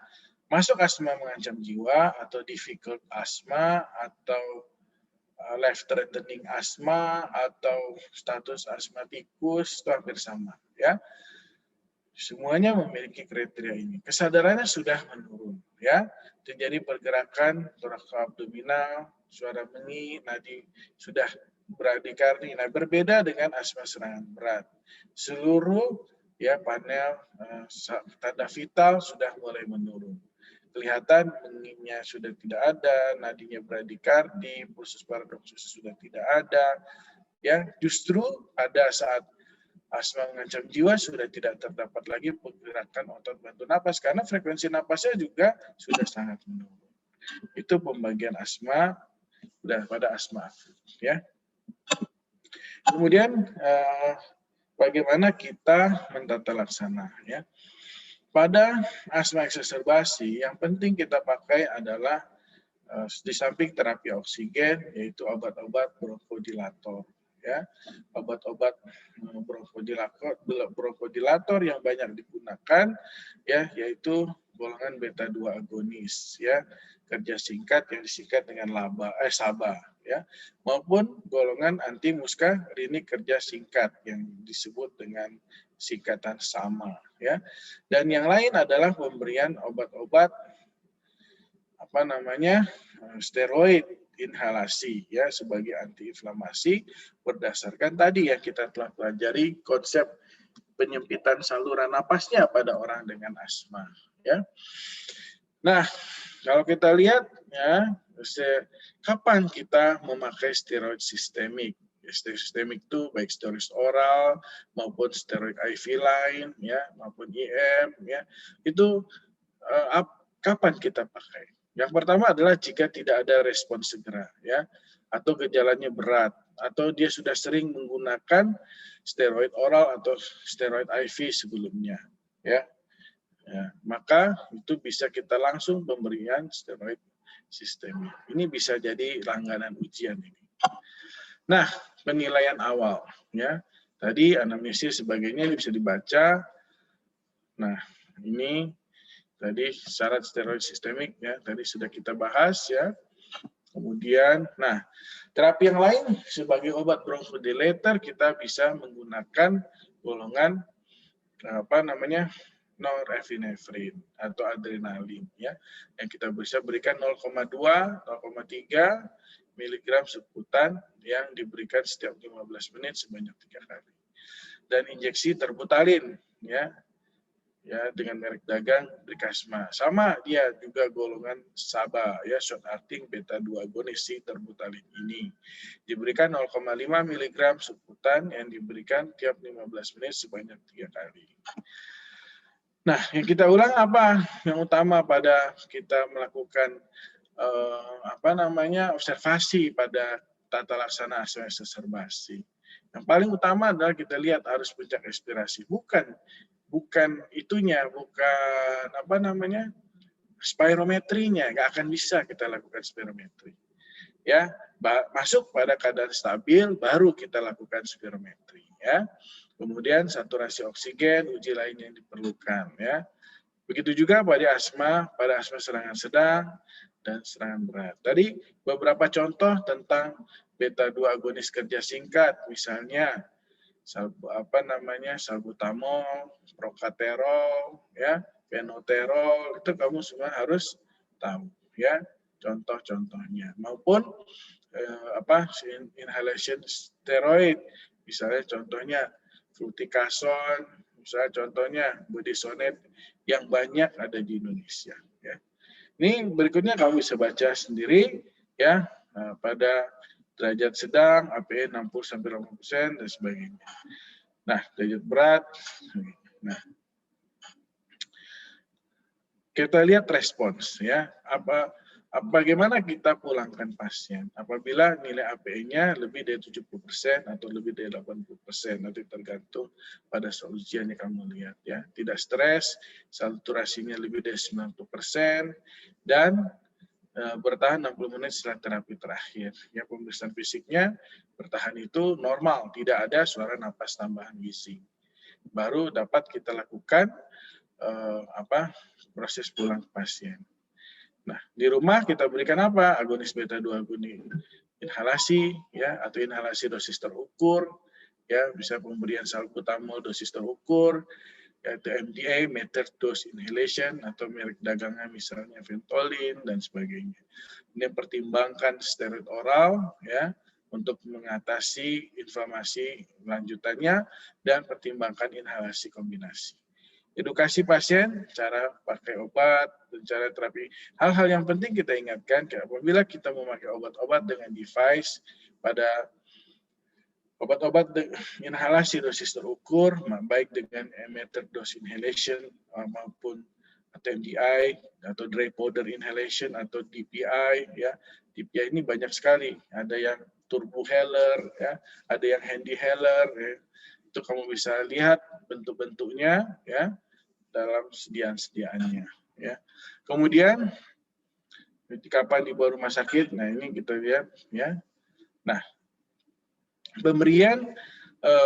masuk asma mengancam jiwa atau difficult asma atau life threatening asma atau status asmatikus itu hampir sama, ya. Semuanya memiliki kriteria ini. Kesadarannya sudah menurun, ya. Terjadi pergerakan torakoabdominal, suara mengi, nadi sudah bradikardi. Nah, berbeda dengan asma serangan berat. Seluruh, ya, panel tanda vital sudah mulai menurun. Kelihatan menginya sudah tidak ada, nadinya bradikardi, pulsus paradoksus sudah tidak ada. Ya, justru pada saat asma mengancam jiwa sudah tidak terdapat lagi pergerakan otot bantu napas karena frekuensi napasnya juga sudah sangat menurun. Itu pembagian asma pada asma akut, ya. Kemudian bagaimana kita mentata laksana, ya. Pada asma eksaserbasi yang penting kita pakai adalah di samping terapi oksigen yaitu obat-obat bronchodilator, ya. Obat-obat bronchodilator yang banyak digunakan, ya, yaitu golongan beta 2 agonis, ya, kerja singkat yang disingkat dengan SABA, ya, maupun golongan anti muskarinik kerja singkat yang disebut dengan singkatan sama, ya. Dan yang lain adalah pemberian obat-obat steroid inhalasi, ya, sebagai antiinflamasi berdasarkan tadi yang kita telah pelajari konsep penyempitan saluran napasnya pada orang dengan asma, ya. Nah, kalau kita lihat, ya, kapan kita memakai steroid sistemik? Steroid sistemik itu baik steroid oral maupun steroid IV line, ya, maupun IM, ya, itu kapan kita pakai? Yang pertama adalah jika tidak ada respon segera, ya, atau gejalanya berat, atau dia sudah sering menggunakan steroid oral atau steroid IV sebelumnya, ya. Ya, maka itu bisa kita langsung pemberian steroid sistemik. Ini bisa jadi langganan ujian ini. Nah, penilaian awal, ya. Tadi anamnesis sebagainya bisa dibaca. Nah, ini tadi syarat steroid sistemik, ya, tadi sudah kita bahas, ya. Kemudian, nah, terapi yang lain sebagai obat bronchodilator kita bisa menggunakan golongan norepinefrin atau adrenalin, ya, yang kita bisa berikan 0,2, 0,3 miligram subkutan yang diberikan setiap 15 menit sebanyak 3 kali. Dan injeksi terbutalin, ya, dengan merek dagang Brikasma. Sama dia juga golongan SABA, ya, short acting beta 2 agonis si terbutalin ini. Diberikan 0,5 mg subkutan yang diberikan tiap 15 menit sebanyak 3 kali. Nah, yang kita ulang apa? Yang utama pada kita melakukan observasi pada tata laksana asma eksaserbasi. Yang paling utama adalah kita lihat arus puncak ekspirasi, bukan itunya, bukan spirometrinya, nggak akan bisa kita lakukan spirometri. Ya, masuk pada keadaan stabil baru kita lakukan spirometri, ya. Kemudian saturasi oksigen, uji lain yang diperlukan, ya. Begitu juga pada asma serangan sedang dan serangan berat. Tadi beberapa contoh tentang beta 2 agonis kerja singkat, misalnya salbutamol, procaterol, ya, penoterol, itu kamu semua harus tahu, ya, contoh-contohnya. Maupun inhalation steroid, misalnya contohnya fluticasone, misalnya contohnya budesonide yang banyak ada di Indonesia, ya. Ini berikutnya kamu bisa baca sendiri, ya, pada derajat sedang, APE 60-80% dan sebagainya. Nah, derajat berat. Nah, kita lihat respons, ya. Bagaimana kita pulangkan pasien apabila nilai APE-nya lebih dari 70% atau lebih dari 80%, nanti tergantung pada soal ujian yang kamu lihat, ya. Tidak stres, saturasinya lebih dari 90%, dan bertahan 60 menit setelah terapi terakhir. Ya, pemeriksaan fisiknya bertahan itu normal, tidak ada suara napas tambahan bising. Baru dapat kita lakukan proses pulang pasien. Nah, di rumah kita berikan apa? Agonis beta 2 agonis inhalasi, ya, atau inhalasi dosis terukur, ya, bisa pemberian salbutamol dosis terukur, yaitu MDA, metered dose inhalation, atau merek dagangnya misalnya Ventolin dan sebagainya. Ini pertimbangkan steroid oral, ya, untuk mengatasi inflamasi lanjutannya, dan pertimbangkan inhalasi kombinasi. Edukasi pasien, cara pakai obat, dan cara terapi. Hal-hal yang penting kita ingatkan, apabila kita memakai obat-obat dengan device pada obat-obat inhalasi dosis terukur, baik dengan metered dose inhalation maupun atau MDI atau dry powder inhalation atau DPI ya. DPI ini banyak sekali, ada yang turbo inhaler ya, ada yang handy inhaler ya. Itu kamu bisa lihat bentuk-bentuknya ya dalam sediaan-sediaannya ya. Kemudian kapan dibawa rumah sakit? Nah, ini kita lihat ya. Nah, pemberian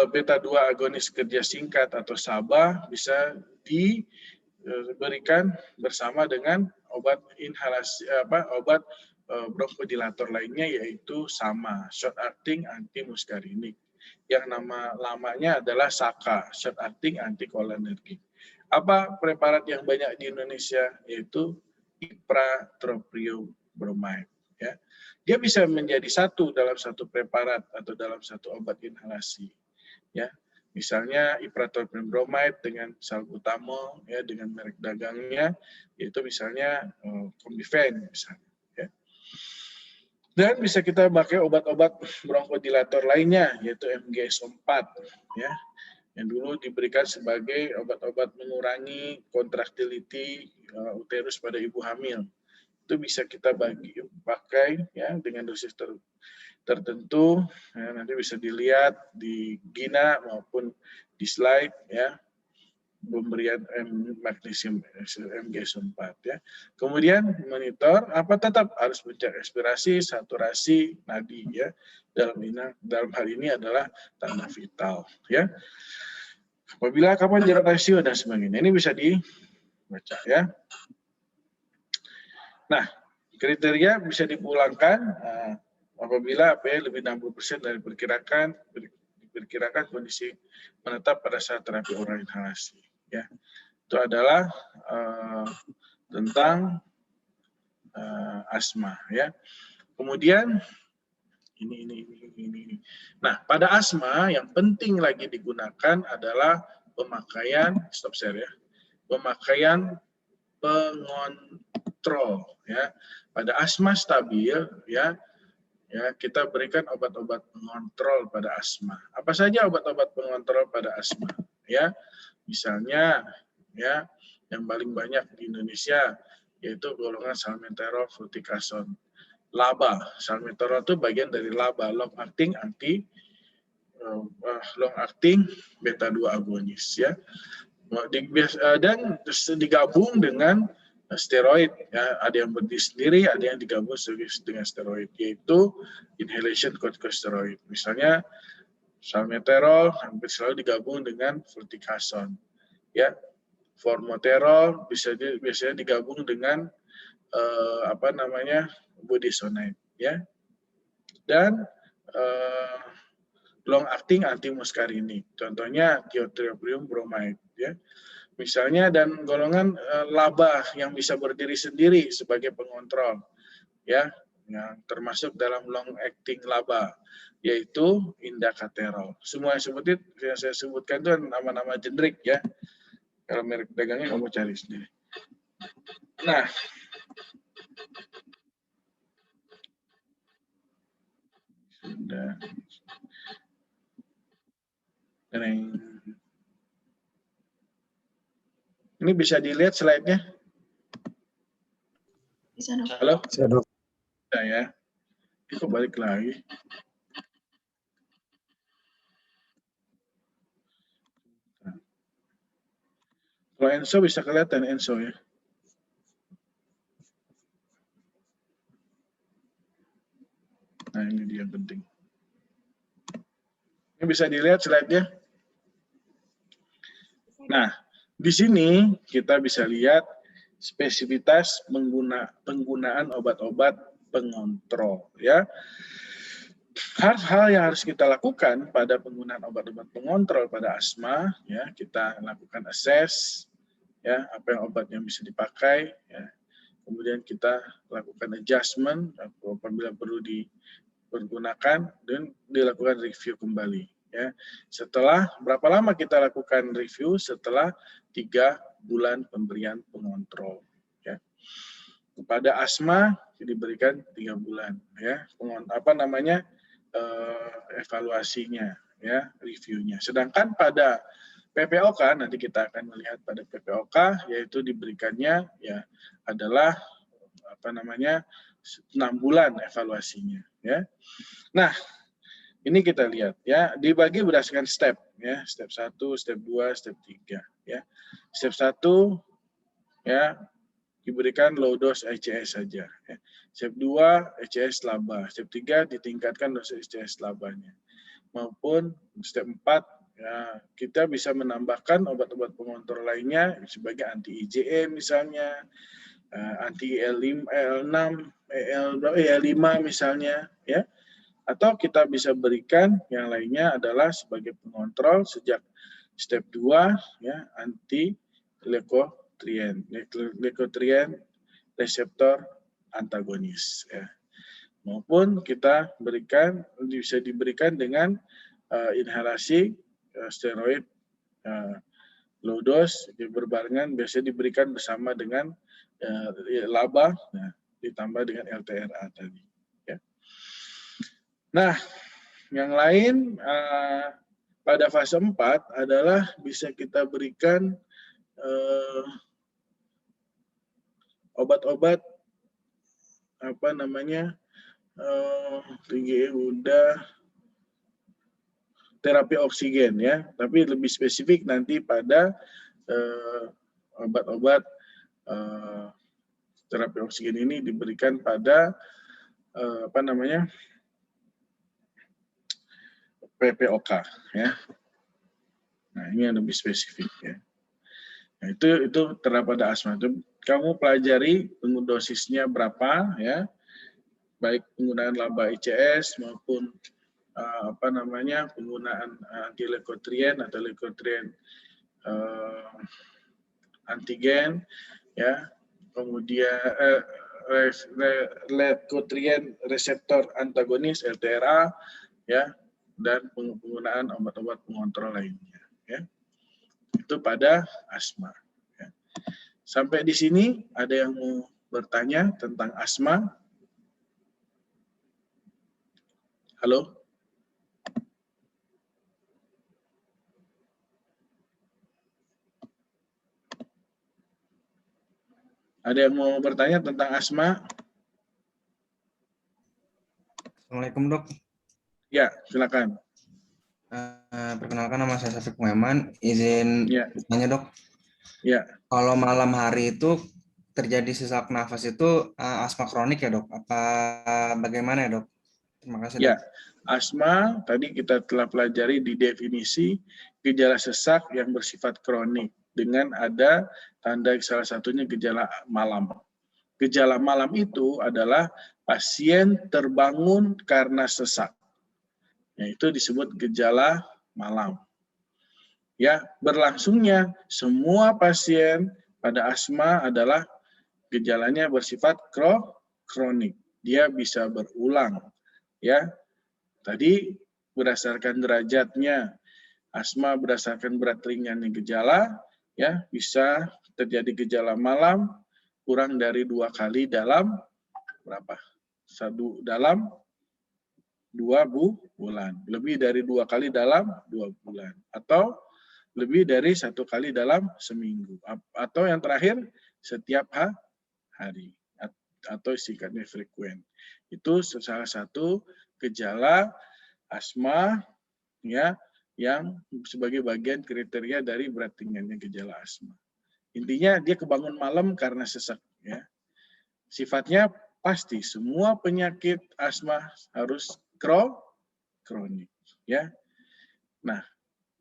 beta 2 agonis kerja singkat atau SABA bisa diberikan bersama dengan obat inhalasi obat bronchodilator lainnya, yaitu sama short acting antimuskarinik yang nama lamanya adalah SACA, short acting anticholinergic. Apa preparat yang banyak di Indonesia? Yaitu ipratropium bromide ya. Dia bisa menjadi satu dalam satu preparat atau dalam satu obat inhalasi ya. Misalnya ipratropium bromide dengan salbutamol ya, dengan merek dagangnya yaitu misalnya Combifen misalnya ya. Dan bisa kita pakai obat-obat bronchodilator lainnya yaitu MGSO4 ya, yang dulu diberikan sebagai obat-obat mengurangi kontraktiliti uterus pada ibu hamil. Itu bisa kita pakai ya dengan dosis tertentu ya, nanti bisa dilihat di Gina maupun di slide ya, pemberian magnesium MgS4 ya. Kemudian monitor tetap harus mencek respirasi, saturasi nadi ya. Dalam hal ini adalah tanda vital ya. Apabila kapan jarak rasio dan sebagainya, ini bisa dibaca ya. Nah, kriteria bisa dipulangkan apabila API lebih 60% dari diperkirakan kondisi menetap pada saat terapi oral inhalasi. Ya, itu adalah tentang asma. Ya, kemudian ini. Nah, pada asma yang penting lagi digunakan adalah pemakaian pemakaian pengontrol ya. Pada asma stabil ya kita berikan obat-obat pengontrol pada asma. Apa saja obat-obat pengontrol pada asma ya? Misalnya ya yang paling banyak di Indonesia yaitu golongan salmeterol, fluticasone. LABA, salmeterol itu bagian dari LABA, long acting beta 2 agonis ya. Dan digabung dengan steroid ya, ada yang berdiri sendiri, ada yang digabung dengan steroid, yaitu inhalation corticosteroid. Misalnya salmeterol hampir selalu digabung dengan fluticasone ya. Formoterol biasanya digabung dengan budesonide ya. Dan long acting antimuskarinik, contohnya tiotropium bromide ya. Misalnya, dan golongan LABA yang bisa berdiri sendiri sebagai pengontrol ya, yang termasuk dalam long acting LABA yaitu indacaterol. Semua yang saya sebutkan itu nama-nama generik ya. Kalau merek dagangnya kamu cari sendiri. Nah, sudah. Ini bisa dilihat slide-nya? Bisa, Dok. Halo? Bisa, Dok. Bisa ya. Itu balik lagi. Kalau Enso bisa kelihatan Enso ya. Nah, ini dia yang penting. Ini bisa dilihat slide-nya? Nah, di sini kita bisa lihat spesifitas penggunaan obat-obat pengontrol ya. Hal-hal yang harus kita lakukan pada penggunaan obat-obat pengontrol pada asma ya, kita lakukan assess ya, apa yang obat yang bisa dipakai ya. Kemudian kita lakukan adjustment apabila perlu dipergunakan dan dilakukan review kembali ya. Setelah berapa lama kita lakukan review? Setelah 3 bulan pemberian pengontrol ya. Pada asma diberikan 3 bulan ya. Evaluasinya ya, reviewnya. Sedangkan pada PPOK nanti kita akan melihat pada PPOK, yaitu diberikannya ya adalah 6 bulan evaluasinya ya. Nah, ini kita lihat ya, dibagi berdasarkan step ya, step 1, step 2, step 3 ya. Step 1 ya diberikan low dose ECS saja ya. Step 2 ECS laba, step 3 ditingkatkan dosis ECS labanya. Maupun step 4 ya, kita bisa menambahkan obat-obat pengontrol lainnya sebagai anti IgE misalnya, anti EL5, EL5 misalnya ya. Atau kita bisa berikan yang lainnya adalah sebagai pengontrol sejak step 2 ya, anti leukotriene reseptor antagonis ya. Maupun kita bisa diberikan dengan inhalasi steroid low dose berbarengan, biasanya diberikan bersama dengan laba ditambah dengan LTRA tadi ya. Nah, yang lain pada fase 4 adalah bisa kita berikan obat-obat tinggi udah terapi oksigen ya, tapi lebih spesifik nanti pada obat-obat terapi oksigen ini diberikan pada PPOK ya. Nah, ini yang lebih spesifik ya. Nah, itu terdapat pada asma. Itu kamu pelajari dosisnya berapa ya. Baik penggunaan laba ICS maupun penggunaan anti leukotrien atau leukotrien antigen ya. Kemudian leukotrien reseptor antagonis LTRA ya, dan penggunaan obat-obat pengontrol lainnya ya. Itu pada asma ya. Sampai di sini ada yang mau bertanya tentang asma? Halo? Ada yang mau bertanya tentang asma? Assalamualaikum dok. Ya, silakan. Perkenalkan nama saya Safik Muhammad. Izin bertanya dok. Ya. Kalau malam hari itu terjadi sesak nafas itu asma kronik ya dok? Apa bagaimana ya dok? Terima kasih dok. Ya, asma tadi kita telah pelajari di definisi gejala sesak yang bersifat kronik dengan ada tanda salah satunya gejala malam. Gejala malam itu adalah pasien terbangun karena sesak. Ya, itu disebut gejala malam. Ya, berlangsungnya semua pasien pada asma adalah gejalanya bersifat kronik. Dia bisa berulang. Ya, tadi berdasarkan derajatnya asma berdasarkan berat ringannya gejala, ya bisa terjadi gejala malam kurang dari 2 kali dalam berapa? Dalam 2 bulan, lebih dari 2 kali dalam 2 bulan, atau lebih dari 1 kali dalam seminggu, atau yang terakhir setiap hari, atau singkatnya frekuen. Itu salah satu gejala asma ya yang sebagai bagian kriteria dari berat ringannya gejala asma. Intinya dia kebangun malam karena sesak ya. Sifatnya pasti semua penyakit asma harus kronik ya. Nah,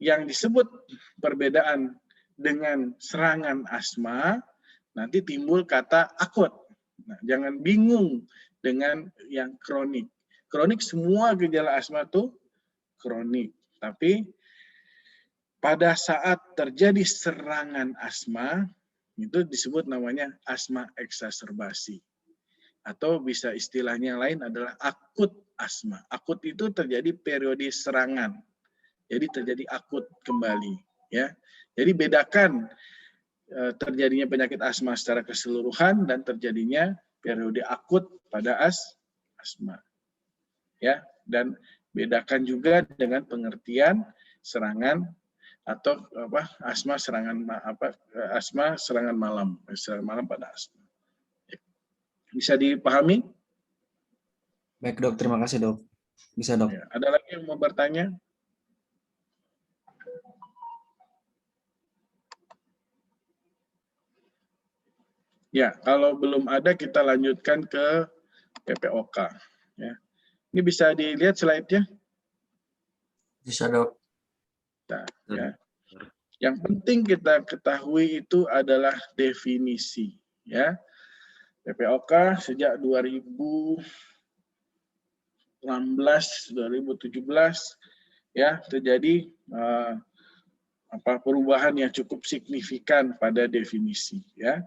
yang disebut perbedaan dengan serangan asma nanti timbul kata akut. Nah, jangan bingung dengan yang kronik. Kronik semua gejala asma itu kronik. Tapi pada saat terjadi serangan asma, itu disebut namanya asma eksaserbasi. Atau bisa istilahnya yang lain adalah akut asma. Akut itu terjadi periode serangan. Jadi terjadi akut kembali. Ya. Jadi bedakan terjadinya penyakit asma secara keseluruhan dan terjadinya periode akut pada asma. Ya, dan bedakan juga dengan pengertian serangan atau asma serangan malam pada asma. Bisa dipahami? Baik dok, terima kasih dok. Bisa dok. Ya, ada lagi yang mau bertanya? Ya, kalau belum ada kita lanjutkan ke PPOK. Ya. Ini bisa dilihat slide-nya? Bisa dok. Nah, ya. Yang penting kita ketahui itu adalah definisi. Ya. PPOK sejak 2016-2017 ya terjadi perubahan yang cukup signifikan pada definisi. Ya.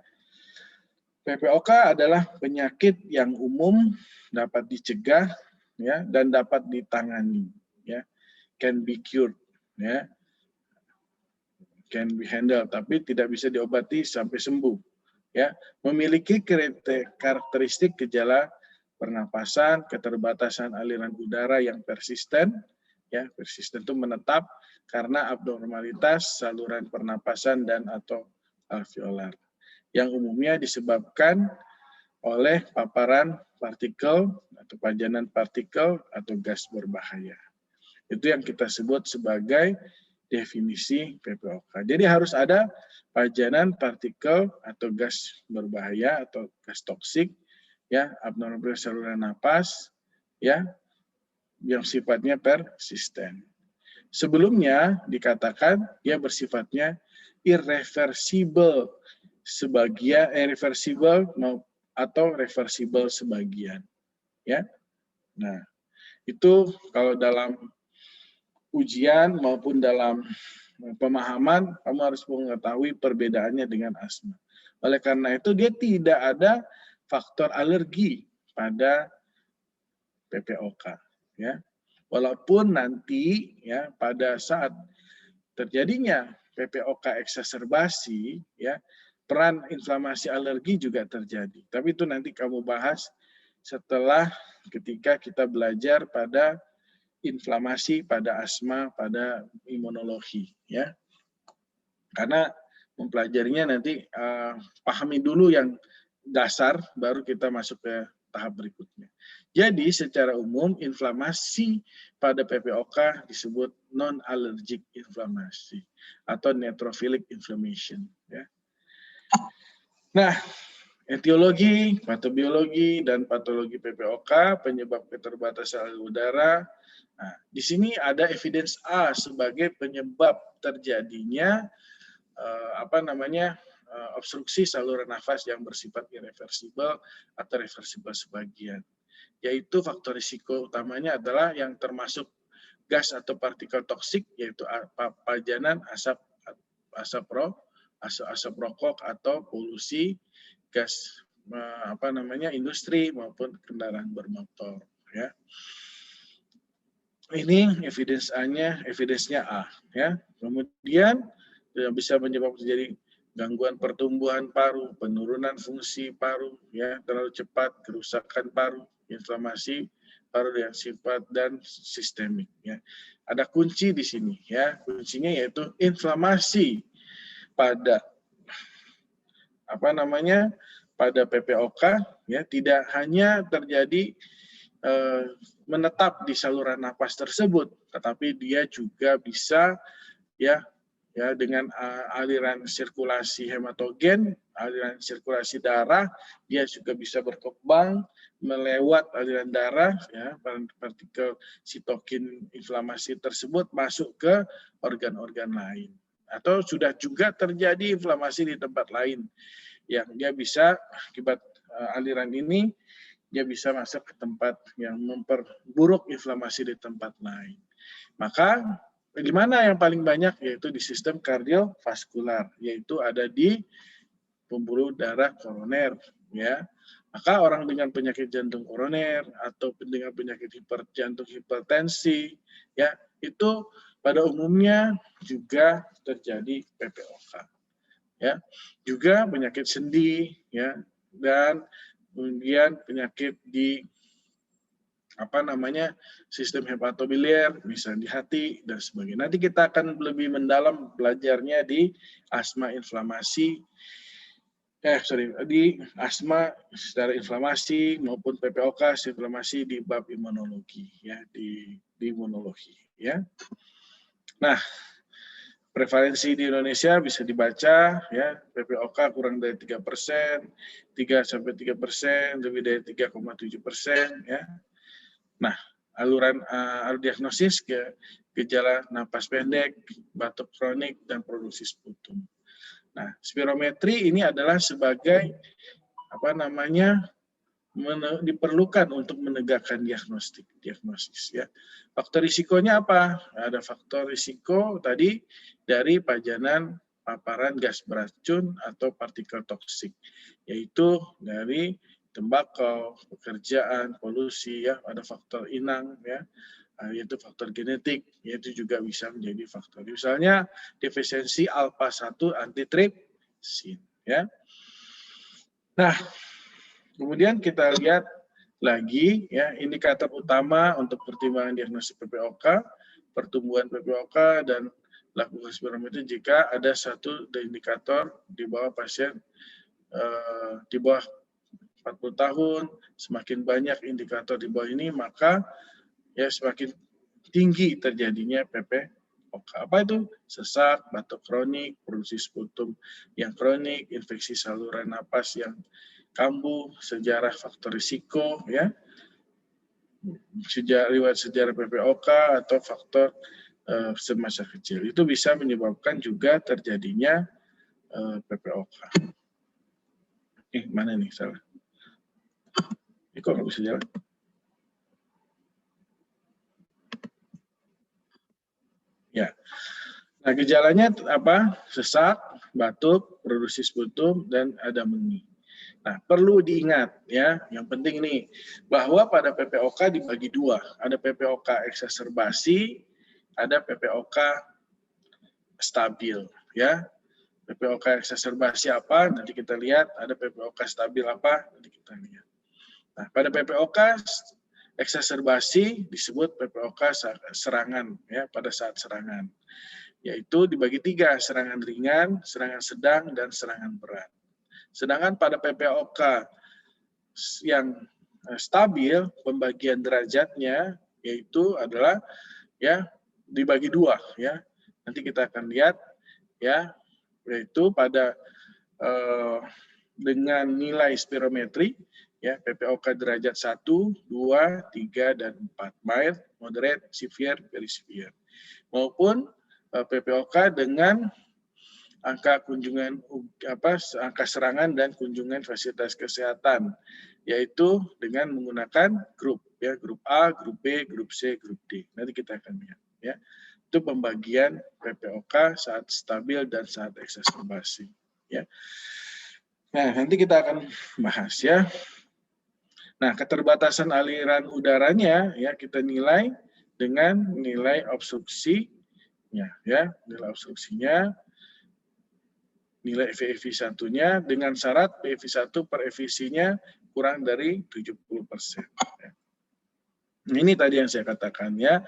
PPOK adalah penyakit yang umum, dapat dicegah, ya, dan dapat ditangani, ya, can be cured, ya, can be handled, tapi tidak bisa diobati sampai sembuh, ya, memiliki karakteristik gejala pernapasan, keterbatasan aliran udara yang persisten, ya, persisten itu menetap karena abnormalitas saluran pernapasan dan atau alveolar, yang umumnya disebabkan oleh paparan partikel atau pajanan partikel atau gas berbahaya. Itu yang kita sebut sebagai definisi PPOK. Jadi harus ada pajanan partikel atau gas berbahaya atau gas toksik, ya, abnormal saluran napas, ya, yang sifatnya persisten. Sebelumnya dikatakan dia bersifatnya irreversible sebagian, irreversible atau reversible sebagian, ya. Nah, itu kalau dalam ujian maupun dalam pemahaman kamu harus mengetahui perbedaannya dengan asma. Oleh karena itu dia tidak ada faktor alergi pada PPOK, ya. Walaupun nanti ya pada saat terjadinya PPOK eksaserbasi, ya, peran inflamasi alergi juga terjadi. Tapi itu nanti kamu bahas setelah ketika kita belajar pada inflamasi, pada asma, pada imunologi, ya. Karena mempelajarinya nanti pahami dulu yang dasar, baru kita masuk ke tahap berikutnya. Jadi secara umum inflamasi pada PPOK disebut non-allergic inflamasi atau neutrophilic inflammation. Ya. Nah, etiologi, patobiologi, dan patologi PPOK, penyebab keterbatasan udara. Nah, di sini ada evidence A sebagai penyebab terjadinya obstruksi saluran nafas yang bersifat irreversibel atau reversibel sebagian. Yaitu faktor risiko utamanya adalah yang termasuk gas atau partikel toksik, yaitu pajanan, asap rokok atau polusi gas industri maupun kendaraan bermotor, ya. Ini evidence-nya A, ya. Kemudian yang bisa menyebabkan terjadi gangguan pertumbuhan paru, penurunan fungsi paru, ya, terlalu cepat, kerusakan paru, inflamasi paru yang sifat dan sistemik, ya. Ada kunci di sini, ya. Kuncinya yaitu inflamasi pada pada PPOK, ya, tidak hanya terjadi menetap di saluran napas tersebut, tetapi dia juga bisa ya dengan aliran sirkulasi hematogen, aliran sirkulasi darah, dia juga bisa berkembang melewat aliran darah, ya, partikel sitokin inflamasi tersebut masuk ke organ-organ lain. Atau sudah juga terjadi inflamasi di tempat lain, yang dia bisa akibat aliran ini, dia bisa masuk ke tempat yang memperburuk inflamasi di tempat lain. Maka di mana yang paling banyak, yaitu di sistem kardiovaskular, yaitu ada di pembuluh darah koroner, ya. Maka orang dengan penyakit jantung koroner atau dengan penyakit jantung hipertensi, ya, itu pada umumnya juga terjadi PPOK, ya. Juga penyakit sendi, ya, dan kemudian penyakit di sistem hepatobiliar, misalnya di hati dan sebagainya. Nanti kita akan lebih mendalam belajarnya di asma inflamasi, di asma secara inflamasi maupun PPOK inflamasi di bab imunologi ya, di imunologi ya. Nah, prevalensi di Indonesia bisa dibaca ya, PPOK kurang dari 3%, 3-3%, lebih dari 3,7% ya. Nah, alur diagnosis ke gejala napas pendek, batuk kronik, dan produksi sputum. Nah, spirometri ini adalah sebagai diperlukan untuk menegakkan diagnosis ya. Faktor risikonya apa? Ada faktor risiko tadi dari pajanan paparan gas beracun atau partikel toksik, yaitu dari tembakau, pekerjaan, polusi ya, ada faktor inang ya, yaitu faktor genetik, yaitu juga bisa menjadi faktor. Misalnya defisiensi alpha-1 antitrypsin ya. Nah, kemudian kita lihat lagi ya, indikator utama untuk pertimbangan diagnosis PPOK, pertumbuhan PPOK dan lakukan spirometri jika ada satu indikator di bawah pasien di bawah 40 tahun, semakin banyak indikator di bawah ini, maka ya semakin tinggi terjadinya PPOK. Apa itu? Sesak, batuk kronik, produksi sputum yang kronik, infeksi saluran napas yang kambuh, sejarah faktor risiko, ya, riwayat sejarah PPOK atau faktor semasa kecil. Itu bisa menyebabkan juga terjadinya PPOK. Mana nih salah? Ini kok nggak bisa jalan? Ya. Nah, gejalanya apa? Sesak, batuk, produksi sputum, dan ada meni. Nah, perlu diingat ya, yang penting nih, bahwa pada PPOK dibagi dua. Ada PPOK eksaserbasi, ada PPOK stabil ya. PPOK eksaserbasi apa? Nanti kita lihat. Ada PPOK stabil apa? Nanti kita lihat. Nah, pada PPOK eksaserbasi disebut PPOK serangan ya, pada saat serangan. Yaitu dibagi tiga, serangan ringan, serangan sedang, dan serangan berat. Sedangkan pada PPOK yang stabil, pembagian derajatnya yaitu adalah ya dibagi dua ya. Nanti kita akan lihat ya, yaitu pada dengan nilai spirometri ya, PPOK derajat 1, 2, 3, dan 4, mild, moderate, severe, very severe. Maupun PPOK dengan angka kunjungan angka serangan dan kunjungan fasilitas kesehatan, yaitu dengan menggunakan grup ya, grup A, grup B, grup C, grup D. Nanti kita akan lihat ya. Itu pembagian PPOK saat stabil dan saat eksaserbasi ya. Nah, nanti kita akan bahas ya. Nah, keterbatasan aliran udaranya ya kita nilai dengan nilai obstruksinya ya, nilai obstruksinya, nilai FeV1-nya dengan syarat FeV1 per FeV-nya kurang dari 70%. Ya. Ini tadi yang saya katakan ya.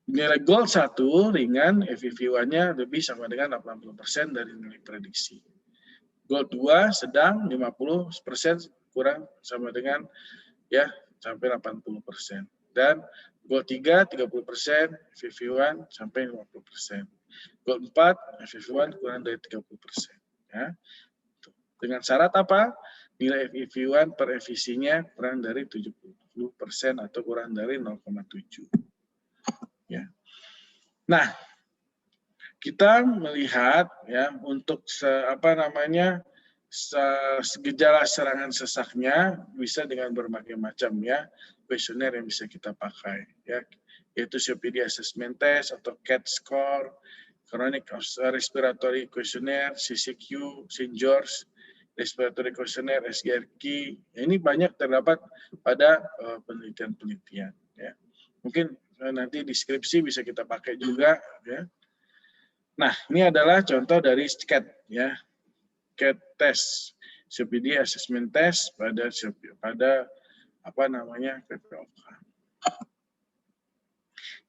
Nilai gold 1 ringan, FeV1-nya lebih sama dengan 80% dari nilai prediksi. Gold 2 sedang 50% kurang sama dengan ya sampai 80%. Dan gold 3 30%, FeV1 sampai 50%. Gold 4 FeV1 kurang dari 30%. Ya. Dengan syarat apa? Nilai FeV1 per FeV-nya kurang dari 70% atau kurang dari 0,7. Ya. Nah, kita melihat ya untuk gejala serangan sesaknya bisa dengan berbagai macam ya kuesioner yang bisa kita pakai ya, yaitu COPD assessment test atau CAT score, chronic respiratory questionnaire, CCQ, St. George respiratory questionnaire, SGRQ. Ini banyak terdapat pada penelitian-penelitian ya. Mungkin nanti di skripsi bisa kita pakai juga ya. Nah, ini adalah contoh dari CAT ya. CAT test, COPD assessment test pada PPOK.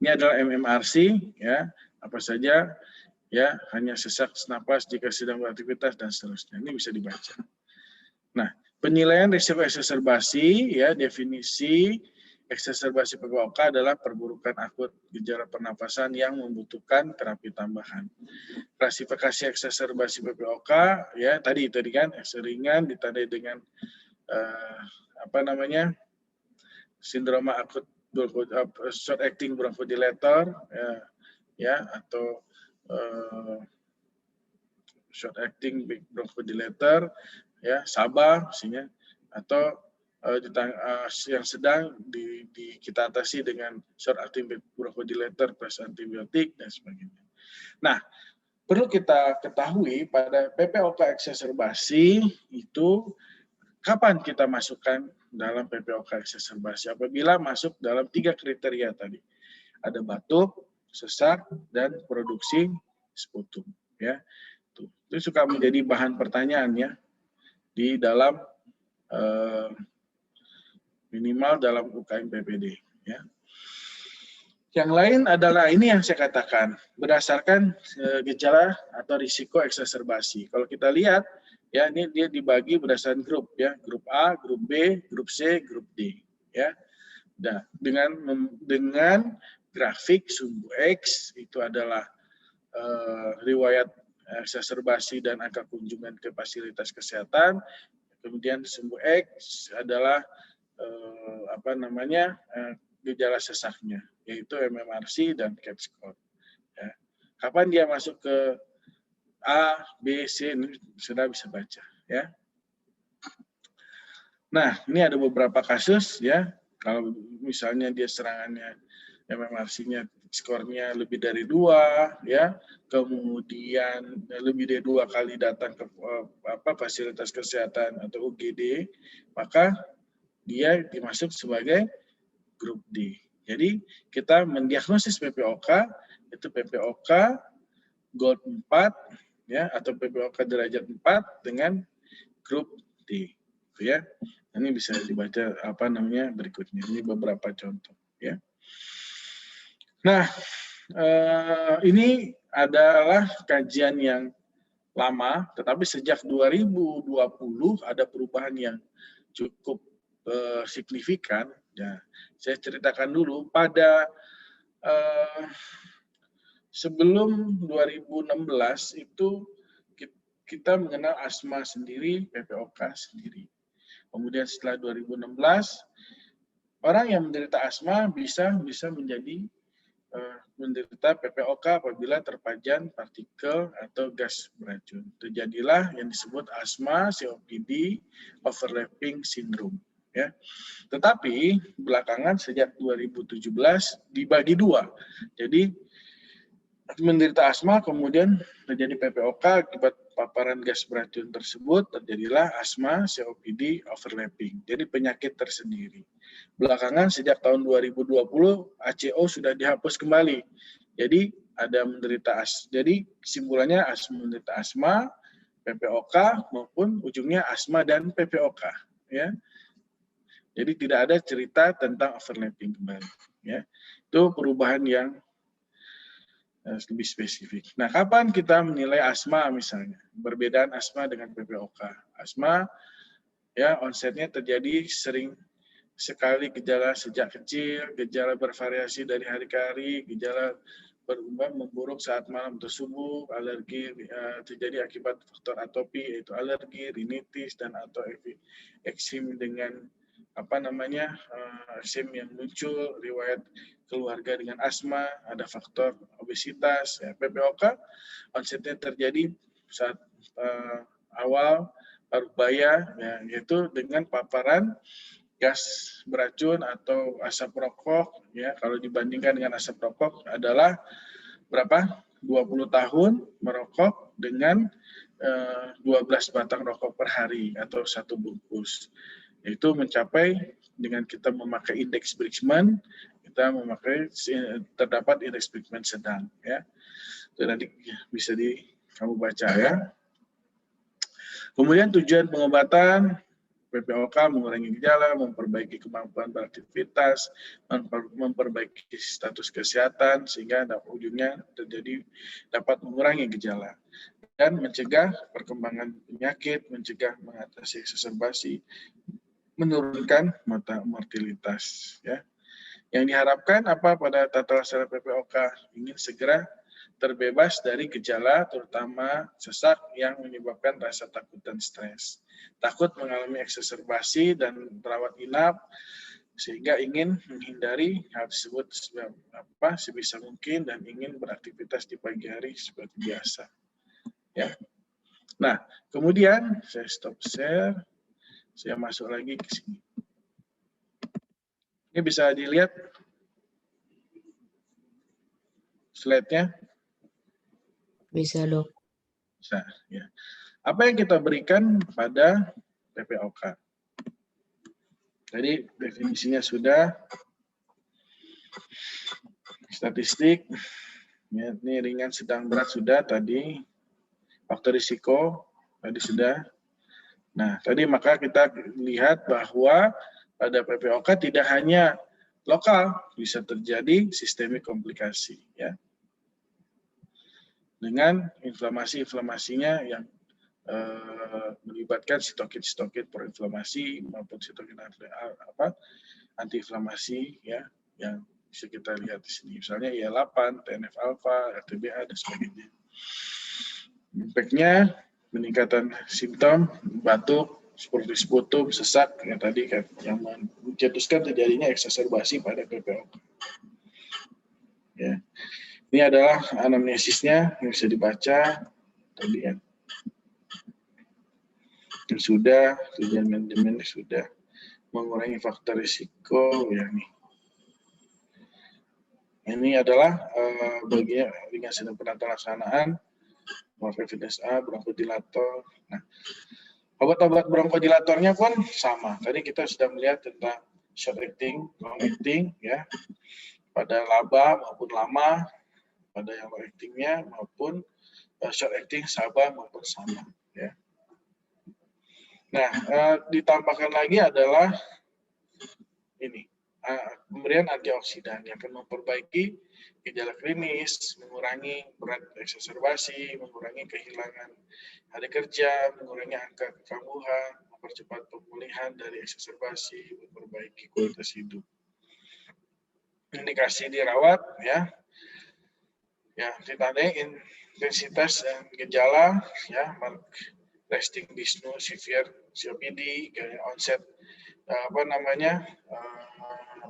Ini adalah MMRC, ya, apa saja, ya, hanya sesak napas jika sedang beraktivitas dan seterusnya. Ini bisa dibaca. Nah, penilaian risiko eksaserbasi, ya, definisi eksaserbasi PPOK adalah perburukan akut gejala pernapasan yang membutuhkan terapi tambahan. Klasifikasi eksaserbasi PPOK, ya, tadi kan ringan ditandai dengan sindroma akut short acting bronchodilator, ya, atau short acting bronchodilator, ya, SABA misalnya, atau yang sedang kita atasi dengan short acting bronchodilator plus antibiotik dan sebagainya. Nah, perlu kita ketahui pada PPOK eksaserbasi itu kapan kita masukkan dalam PPOK eksaserbasi? Apabila masuk dalam 3 kriteria tadi. Ada batuk, sesak, dan produksi sputum. Ya. Itu suka menjadi bahan pertanyaan, ya, di dalam minimal dalam UKM PPD. Ya. Yang lain adalah ini yang saya katakan, berdasarkan gejala atau risiko eksaserbasi. Kalau kita lihat, ya, ini dia dibagi berdasarkan grup, ya, grup A, grup B, grup C, grup D, ya. Nah, dengan grafik sumbu X itu adalah riwayat eksaserbasi dan angka kunjungan ke fasilitas kesehatan. Kemudian sumbu X adalah gejala sesaknya, yaitu MMRC dan CAT score. Ya. Kapan dia masuk ke A, B, C, ini sudah bisa baca, ya. Nah, ini ada beberapa kasus, ya. Kalau misalnya dia serangannya MMRC-nya skornya lebih dari 2, ya, kemudian lebih dari 2 kali datang ke fasilitas kesehatan atau UGD, maka dia dimasuk sebagai grup D. Jadi kita mendiagnosis PPOK itu PPOK Gold 4, ya, atau PPOK derajat 4 dengan grup D, ya. Ini bisa dibaca berikutnya. Ini beberapa contoh, ya. Nah, ini adalah kajian yang lama, tetapi sejak 2020 ada perubahan yang cukup signifikan. Ya, saya ceritakan dulu pada sebelum 2016 itu kita mengenal asma sendiri, PPOK sendiri. Kemudian setelah 2016 orang yang menderita asma bisa menjadi menderita PPOK apabila terpajan partikel atau gas beracun. Terjadilah yang disebut asma COPD overlapping syndrome. Ya. Tetapi belakangan sejak 2017 dibagi 2. Jadi menderita asma kemudian terjadi PPOK akibat paparan gas beracun tersebut, terjadilah asma COPD overlapping. Jadi penyakit tersendiri. Belakangan sejak tahun 2020 ACO sudah dihapus kembali. Jadi ada menderita jadi kesimpulannya menderita asma, PPOK maupun ujungnya asma dan PPOK, ya. Jadi tidak ada cerita tentang overlapping kembali, ya. Itu perubahan yang lebih spesifik. Nah, kapan kita menilai asma misalnya? Perbedaan asma dengan PPOK. Asma, ya, onsetnya terjadi sering sekali gejala sejak kecil, gejala bervariasi dari hari ke hari, gejala berubah memburuk saat malam atau subuh, alergi terjadi akibat faktor atopi yaitu alergi, rinitis dan atau eksim dengan eksim yang muncul, riwayat keluarga dengan asma, ada faktor obesitas, ya, PPOK onsetnya terjadi saat awal parubaya, ya, yaitu dengan paparan gas beracun atau asap rokok, ya. Kalau dibandingkan dengan asap rokok adalah berapa? 20 tahun merokok dengan 12 batang rokok per hari atau 1 bungkus. Itu mencapai dengan kita memakai indeks Bridgman, kita memakai terdapat indeks Bridgman sedang, ya. Itu nanti bisa kamu baca, ya. Kemudian tujuan pengobatan PPOK mengurangi gejala, memperbaiki kemampuan beraktivitas, memperbaiki status kesehatan sehingga ujungnya dapat mengurangi gejala dan mencegah perkembangan penyakit, mencegah mengatasi eksaserbasi, menurunkan mortalitas. Ya. Yang diharapkan apa pada tata laksana PPOK? Ingin segera terbebas dari gejala, terutama sesak yang menyebabkan rasa takut dan stres. Takut mengalami eksaserbasi dan rawat inap, sehingga ingin menghindari hal tersebut sebisa mungkin dan ingin beraktivitas di pagi hari seperti biasa. Ya. Nah, kemudian saya stop share, saya masuk lagi ke sini. Ini bisa dilihat slide-nya. Bisa, Dok. Bisa, ya. Apa yang kita berikan pada PPOK? Jadi definisinya sudah, statistik, ya, ini ringan, sedang, berat sudah tadi, faktor risiko tadi sudah. Nah, tadi maka kita lihat bahwa pada PPOK tidak hanya lokal, bisa terjadi sistemik komplikasi, ya. Dengan inflamasinya yang melibatkan sitokin proinflamasi maupun sitokin antiinflamasi, ya, yang bisa kita lihat di sini. Misalnya IL-8, TNF-alpha, RTBA, dan sebagainya. Impact-nya peningkatan simptom, batuk, seperti sputum, sesak, yang tadi kan, yang mencetuskan terjadinya eksaserbasi pada PPOK. Ya. Ini adalah anamnesisnya yang bisa dibaca tadi ya. Yang sudah, tujuan manajemen sudah, mengurangi faktor risiko ya nih. Ini adalah bagian ringan sedang penata laksanaan, evidence A, bronkodilator. Nah, obat-obat bronkodilatornya pun sama. Tadi kita sudah melihat tentang short acting, long acting, ya, pada laba maupun lama, pada yang long actingnya maupun short acting SABA maupun sama. Ya. Nah, ditambahkan lagi adalah ini, pemberian antioksidan yang akan memperbaiki gejala klinis, mengurangi berat eksaserbasi, mengurangi kehilangan hari kerja, mengurangi angka kekambuhan, mempercepat pemulihan dari eksaserbasi, memperbaiki kualitas hidup. Indikasi dirawat, ya, ditandai intensitas dan gejala, ya, resting dyspnea, severe COPD, onset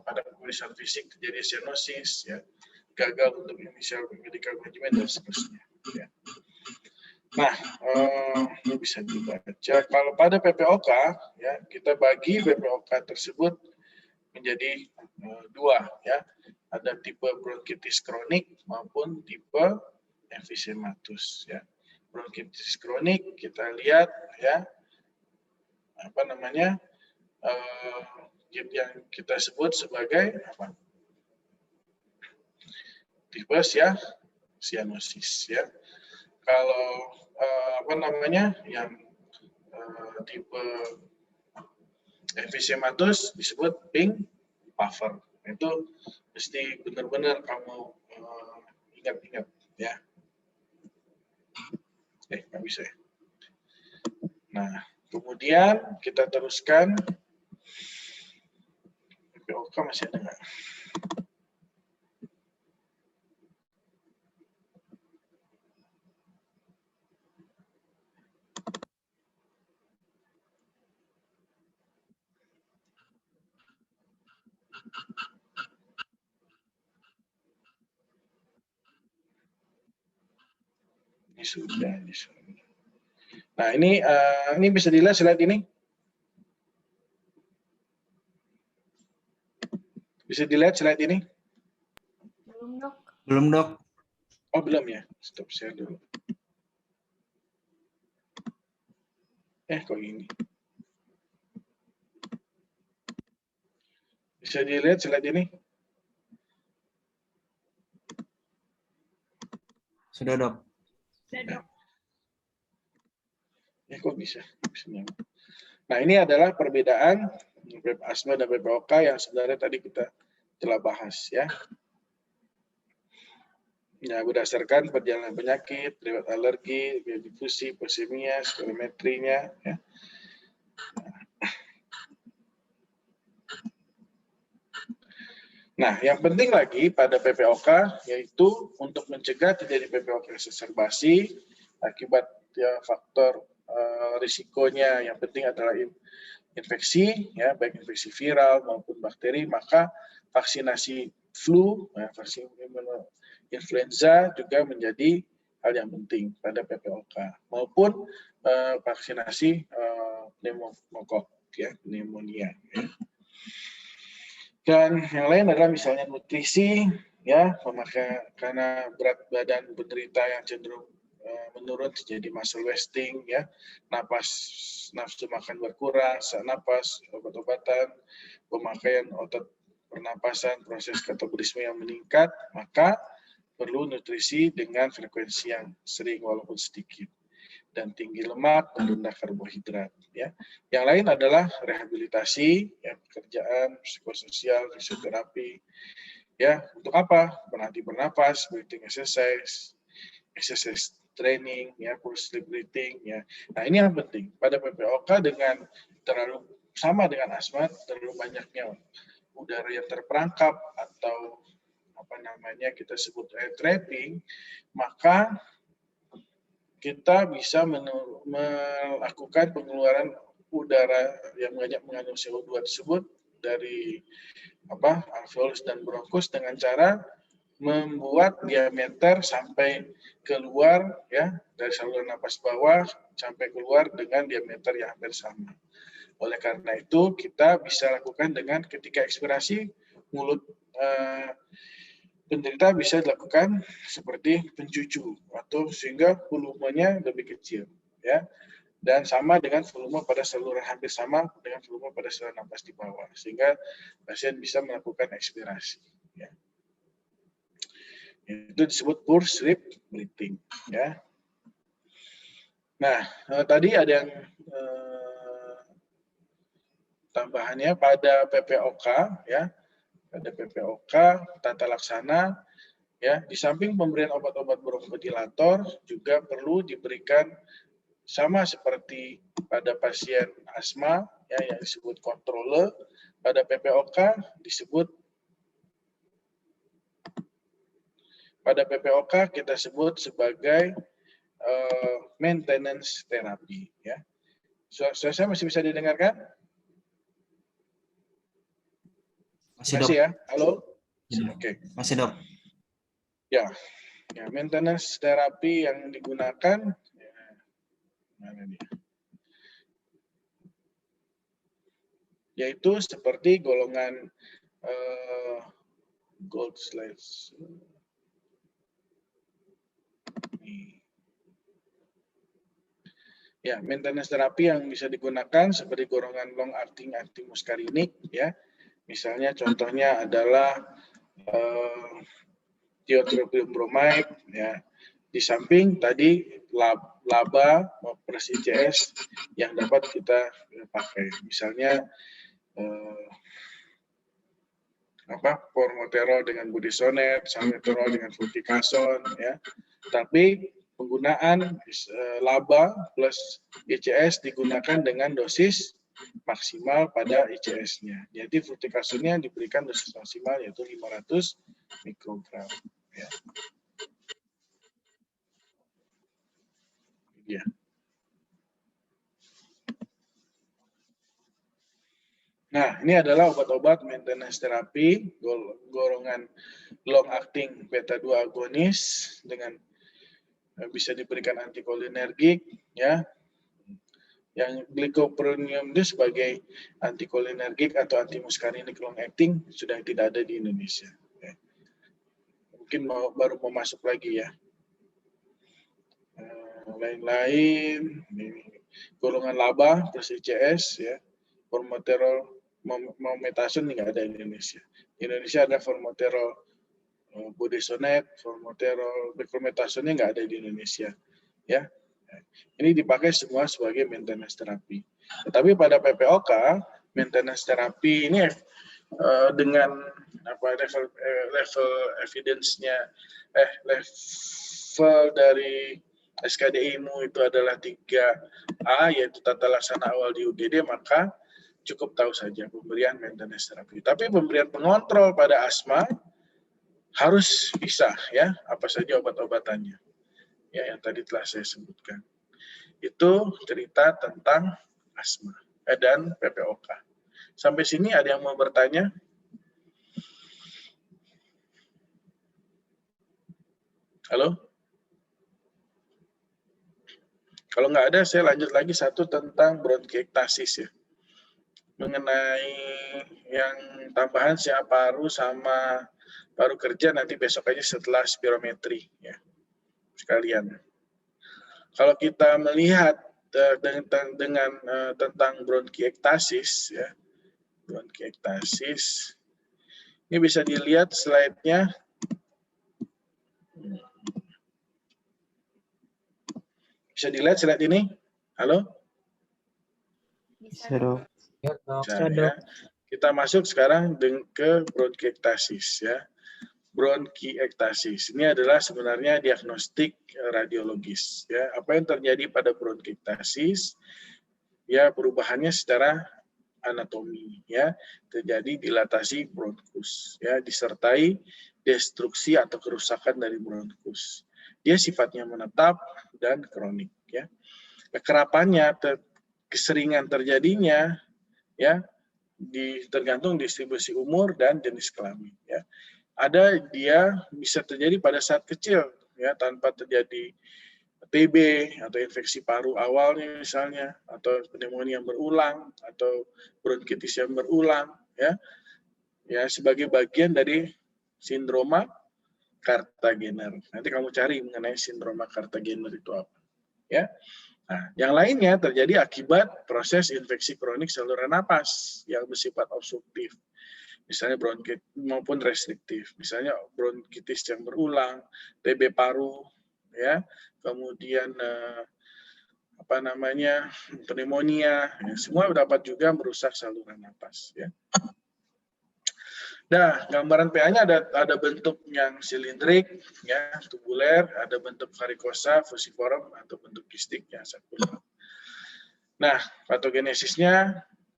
pada pemeriksaan fisik terjadi cyanosis, ya, gagal untuk inisial medical management dan seterusnya. Ya. Nah, ini bisa dibaca. Kalau pada PPOK, ya, kita bagi PPOK tersebut menjadi dua, ya. Ada tipe bronkitis kronik maupun tipe emfisematus, ya. Bronkitis kronik kita lihat, ya, yang kita sebut sebagai tipes, ya, cyanosis, ya. Kalau yang tipe emfisematus disebut pink puffer. Itu mesti benar-benar kamu ingat-ingat, ya. Nggak bisa ya. Nah, kemudian kita teruskan. PPOK masih ada nggak? Ini sudah. Nah, ini bisa dilihat slide ini. Bisa dilihat slide ini? Belum, Dok. Belum, Dok. Oh, belum ya. Stop share dulu. Kok gini? Bisa dilihat slide ini? Sudah, Dok. Sudah, Dok. Kok bisa? Nah, ini adalah perbedaan asma dan PPOK yang sebenarnya tadi kita telah bahas ya. Ya, berdasarkan perjalanan penyakit, riwayat alergi, biodifusi, posemia, spirometrinya ya. Nah, yang penting lagi pada PPOK yaitu untuk mencegah terjadi PPOK exacerbasi akibat ya, faktor risikonya yang penting adalah infeksi, ya baik infeksi viral maupun bakteri, maka vaksinasi flu, ya, vaksin influenza juga menjadi hal yang penting pada PPOK maupun vaksinasi pneumokok, ya pneumonia. Ya. Dan yang lain adalah misalnya nutrisi, ya karena berat badan penderita yang cenderung menurun terjadi muscle wasting, ya nafsu makan berkurang, sesak napas, obat-obatan, pemakaian otot pernapasan, proses katabolisme yang meningkat, maka perlu nutrisi dengan frekuensi yang sering walaupun sedikit dan tinggi lemak dan rendah karbohidrat. Ya, yang lain adalah rehabilitasi, ya pekerjaan, psikososial, fisioterapi. Ya, untuk apa? Berlatih bernapas, breathing exercise training, ya pulse sleep breathing. Ya, nah ini yang penting pada PPOK dengan terlalu sama dengan asma, terlalu banyaknya udara yang terperangkap atau apa namanya kita sebut air trapping, maka kita bisa melakukan pengeluaran udara yang banyak mengandung CO2 tersebut dari alveolus dan bronkus dengan cara membuat diameter sampai keluar ya dari saluran napas bawah sampai keluar dengan diameter yang hampir sama. Oleh karena itu kita bisa lakukan dengan ketika ekspirasi mulut penderita bisa dilakukan seperti pencucu atau sehingga volumenya lebih kecil ya dan sama dengan volume pada saluran hampir sama dengan volume pada saluran napas di bawah sehingga pasien bisa melakukan ekspirasi ya. Itu disebut pulse sleep breathing ya. Nah, tadi ada yang tambahannya pada PPOK ya. Pada PPOK tata laksana ya, di samping pemberian obat-obat bronchodilator juga perlu diberikan sama seperti pada pasien asma ya yang disebut kontrole, pada PPOK disebut kita sebut sebagai maintenance therapy ya. Saya masih bisa didengarkan? Masih, Dok. Masih ya? Halo? Oke. Oke. Masih, Dok. Ya, maintenance terapi yang digunakan, mana nih? Yaitu seperti golongan gold slides. Ya, maintenance terapi yang bisa digunakan seperti golongan long acting antimuskarinik, ya. Misalnya contohnya adalah tiotropium bromide, ya. Di samping tadi LABA plus ICS yang dapat kita pakai. Misalnya formoterol dengan budesonide, salmeterol dengan fluticasone, ya. Tapi penggunaan LABA plus ICS digunakan dengan dosis maksimal pada ICS-nya. Jadi fluticasone-nya diberikan dosis maksimal yaitu 500 mikrogram. Ya. Ya. Nah, ini adalah obat-obat maintenance terapi golongan long acting beta 2 agonis dengan bisa diberikan antikolinergik ya. Yang glycopyrronium itu sebagai antikolinergik atau antimuskarinik long acting sudah tidak ada di Indonesia. Ya. Mungkin baru mau masuk lagi ya. Lain-lain golongan LABA plus ICS ya. Formoterol, mometasone nggak ada di Indonesia. Di Indonesia ada formoterol budesonide, formoterol, beclometasone nggak ada di Indonesia. Ya, Ini dipakai semua sebagai maintenance terapi. Tetapi pada PPOK, maintenance terapi ini dengan level evidence-nya, level dari SKDI-mu itu adalah 3A, yaitu tata laksana awal di UGD, maka cukup tahu saja pemberian maintenance terapi. Tapi pemberian pengontrol pada asma harus bisa, ya, apa saja obat-obatannya, ya, yang tadi telah saya sebutkan. Itu cerita tentang asma dan PPOK. Sampai sini ada yang mau bertanya? Halo? Kalau nggak ada, saya lanjut lagi satu tentang bronkiektasis, ya. Mengenai yang tambahan siap paru sama paru kerja nanti besok aja setelah spirometri, ya, sekalian. Kalau kita melihat tentang bronkiektasis, ya, bronkiektasis, ini bisa dilihat slide-nya. Bisa dilihat slide ini? Halo? Bisa, Bisa, Dok. Bisa, ya. Kita masuk sekarang ke bronkiektasis, ya. Bronkiektasis ini adalah sebenarnya diagnostik radiologis, ya. Apa yang terjadi pada bronkiektasis? Ya, perubahannya secara anatomi, ya. Terjadi dilatasi bronkus, ya, disertai destruksi atau kerusakan dari bronkus. Dia sifatnya menetap dan kronik, ya. Kekerapannya, keseringan terjadinya, ya, tergantung distribusi umur dan jenis kelamin, ya. Ada dia bisa terjadi pada saat kecil, ya, tanpa terjadi TB atau infeksi paru awalnya misalnya, atau pneumonia yang berulang, atau bronkitis yang berulang, ya, ya, sebagai bagian dari sindroma Kartagener. Nanti kamu cari mengenai sindroma Kartagener itu apa, ya. Nah, yang lainnya terjadi akibat proses infeksi kronik saluran napas yang bersifat obstruktif, misalnya bronkit maupun restriktif, misalnya bronkitis yang berulang, TB paru, ya, kemudian pneumonia, ya, semua dapat juga merusak saluran napas, ya. Nah, gambaran PA-nya ada bentuk yang silindrik, ya, tubuler, ada bentuk varikosa, fusiform, atau bentuk kistik, ya, sirkular. Nah, patogenesisnya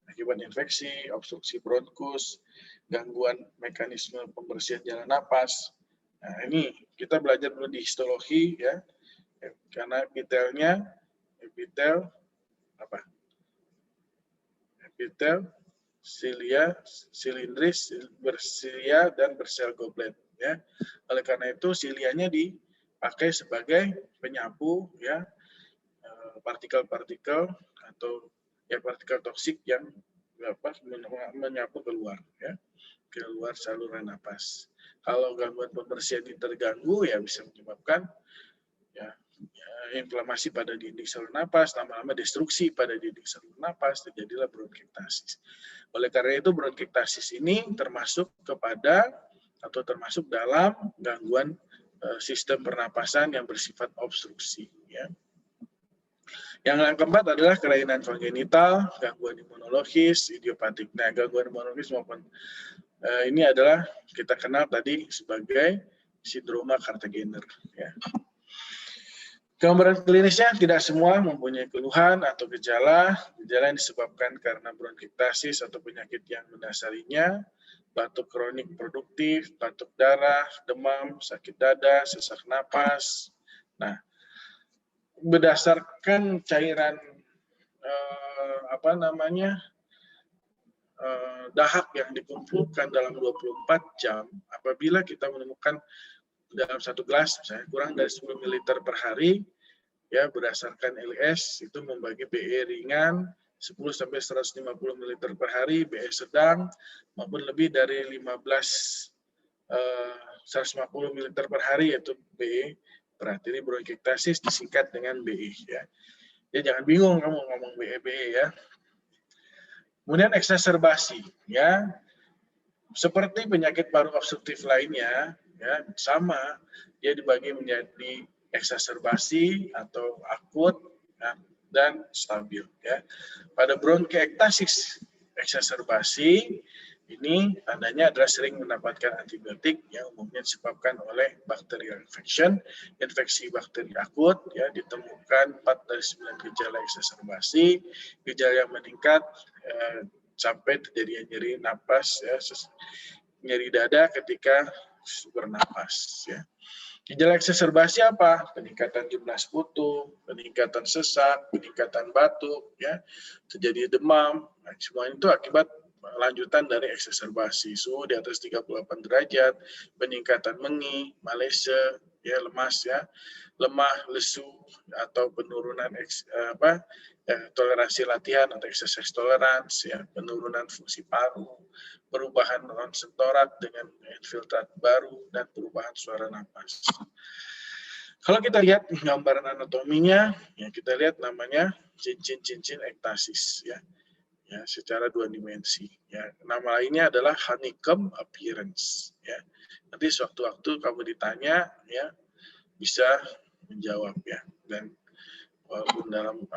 akibat infeksi, obstruksi bronkus, gangguan mekanisme pembersihan jalan napas. Nah, ini kita belajar dulu di histologi, ya, karena epitel silia, silindris, bersilia, dan bersel goblet, ya. Oleh karena itu silianya dipakai sebagai penyapu, ya, partikel-partikel atau, ya, partikel toksik yang menyapu keluar, ya, keluar saluran napas. Kalau gangguan pembersihan ini terganggu, ya, bisa menyebabkan, ya, inflamasi pada dinding saluran napas, lama-lama destruksi pada dinding saluran napas, terjadilah bronkiektasis. Oleh karena itu bronkiektasis ini termasuk dalam gangguan sistem pernapasan yang bersifat obstruksi, ya. Yang keempat adalah kelainan kongenital, gangguan imunologis, idiopatik. Nah, gangguan imunologis maupun ini adalah kita kenal tadi sebagai sindroma Kartagener, ya. Gambaran klinisnya tidak semua mempunyai keluhan atau gejala yang disebabkan karena bronkiektasis atau penyakit yang mendasarinya, batuk kronik produktif, batuk darah, demam, sakit dada, sesak napas. Nah, berdasarkan cairan dahak yang dikumpulkan dalam 24 jam, apabila kita menemukan dalam satu gelas misalnya kurang dari 10 ml per hari, ya, berdasarkan LS itu membagi BE ringan 10 sampai 150 ml per hari, BE sedang maupun lebih dari 150 ml per hari yaitu BE berat. Jadi bronkiektasis disingkat dengan BE, ya. Ya, jangan bingung kamu ngomong BE, ya. Kemudian eksaserbasi, ya. Seperti penyakit paru obstruktif lainnya, ya, sama, dia dibagi menjadi eksaserbasi atau akut, ya, dan stabil. Ya. Pada bronkiektasis eksaserbasi ini tandanya adalah sering mendapatkan antibiotik yang umumnya disebabkan oleh bacterial infection, infeksi bakteri akut, ya, ditemukan 4 dari 9 gejala eksaserbasi, gejala yang meningkat sampai terjadinya nyeri napas, ya, nyeri dada ketika bernapas. Ya. Gejala eksaserbasi apa? Peningkatan jumlah sekutu, peningkatan sesak, peningkatan batuk, ya, terjadi demam. Nah, semua itu akibat lanjutan dari eksaserbasi. Suhu di atas 38 derajat, peningkatan mengi, malese, ya, lemas, ya, lemah, lesu, atau penurunan toleransi latihan atau exercise tolerance, ya, penurunan fungsi paru, perubahan ronsen torak dengan infiltrat baru, dan perubahan suara napas. Kalau kita lihat gambaran anatominya, ya, kita lihat namanya cincin-cincin ektasis, ya, ya, secara 2 dimensi. Ya. Nama lainnya adalah honeycomb appearance. Ya. Nanti sewaktu-waktu kamu ditanya, ya, bisa menjawab, ya. Dan walaupun dalam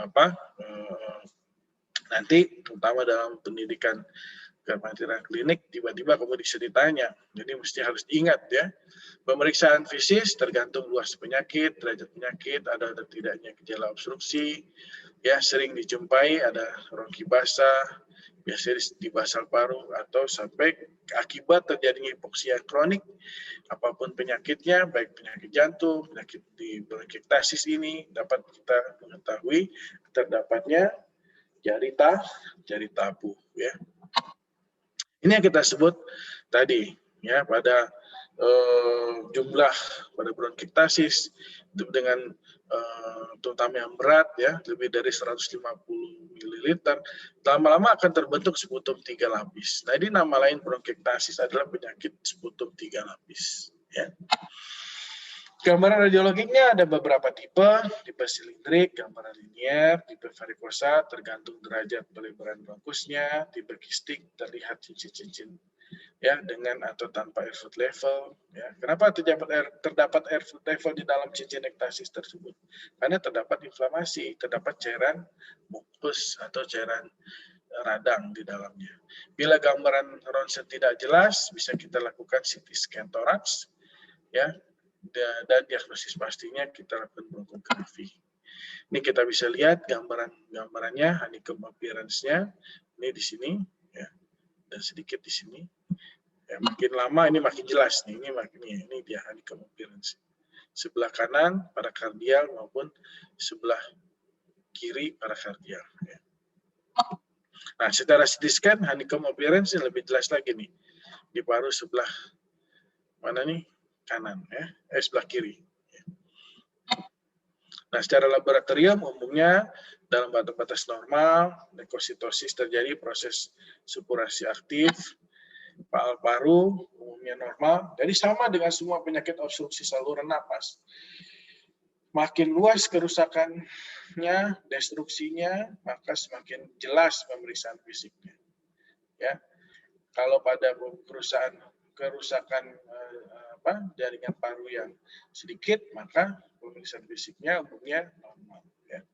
nanti terutama dalam pendidikan kematian klinik tiba-tiba kamu bisa ditanya. Jadi mesti harus diingat, ya. Pemeriksaan fisik tergantung luas penyakit, derajat penyakit, ada atau tidaknya gejala obstruksi, ya, sering dijumpai ada bronki basah, biasanya di basal paru, atau sampai akibat terjadinya hipoksia kronik, apapun penyakitnya, baik penyakit jantung, penyakit di bronkiektasis ini, dapat kita mengetahui terdapatnya jari tabu, ya. Ini yang kita sebut tadi, ya, pada jumlah pada bronkiektasis dengan terutama yang berat, ya, lebih dari 150 ml, lama-lama akan terbentuk sputum 3 lapis. Nah, ini nama lain bronkiektasis adalah penyakit sputum 3 lapis. Ya. Gambaran radiologiknya ada beberapa tipe silindrik, gambaran linier, tipe varikosa, tergantung derajat pelebaran bronkusnya, tipe kistik, terlihat cincin-cincin, ya, dengan atau tanpa airfoot level. Ya. Kenapa terdapat airfoot level di dalam cincin ektasis tersebut? Karena terdapat inflamasi, terdapat cairan mukus atau cairan radang di dalamnya. Bila gambaran ronsen tidak jelas, bisa kita lakukan CT scan toraks, ya, dan diagnosis pastinya kita lakukan bronkografi. Ini kita bisa lihat gambarannya, honeycomb appearance-nya, ini di sini, ya, dan sedikit di sini. Ya, makin lama ini makin jelas nih, ini dia honeycomb appearance. Sebelah kanan parakardial maupun sebelah kiri parakardial. Ya. Nah, secara CT scan honeycomb appearance lebih jelas lagi nih di paru sebelah mana nih? Kanan, ya, sebelah kiri. Nah, secara laboratorium umumnya dalam batas normal, leukositosis terjadi, proses supurasi aktif, paru umumnya normal. Jadi sama dengan semua penyakit obstruksi saluran napas. Makin luas kerusakannya, destruksinya, maka semakin jelas pemeriksaan fisiknya. Ya, kalau pada kerusakan jaringan paru yang sedikit, maka pemeriksaan fisiknya umumnya normal. Ya.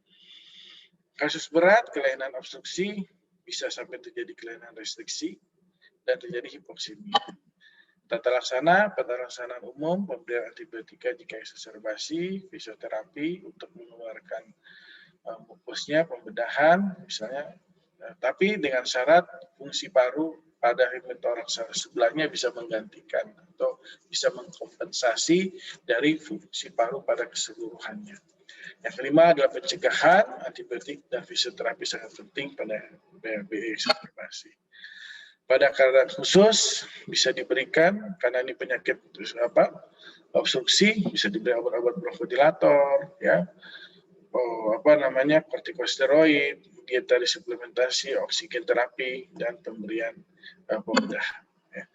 Kasus berat, kelainan obstruksi, bisa sampai terjadi kelainan restriksi, dan terjadi hipoksemia. Tata laksana umum, pemberian antibiotika jika eksaserbasi, fisioterapi untuk mengeluarkan mukusnya, pembedahan, misalnya, tapi dengan syarat fungsi paru pada hemitoraks sebelahnya bisa menggantikan atau bisa mengkompensasi dari fungsi paru pada keseluruhannya. Yang kelima adalah pencegahan, antibiotik dan fisioterapi sangat penting pada BE eksaserbasi. Pada keadaan khusus bisa diberikan karena ini penyakit obstruksi, bisa diberi obat-obat bronchodilator, ya, kortikosteroid, dietary suplementasi, oksigen terapi, dan pemberian pembedahan. Ya.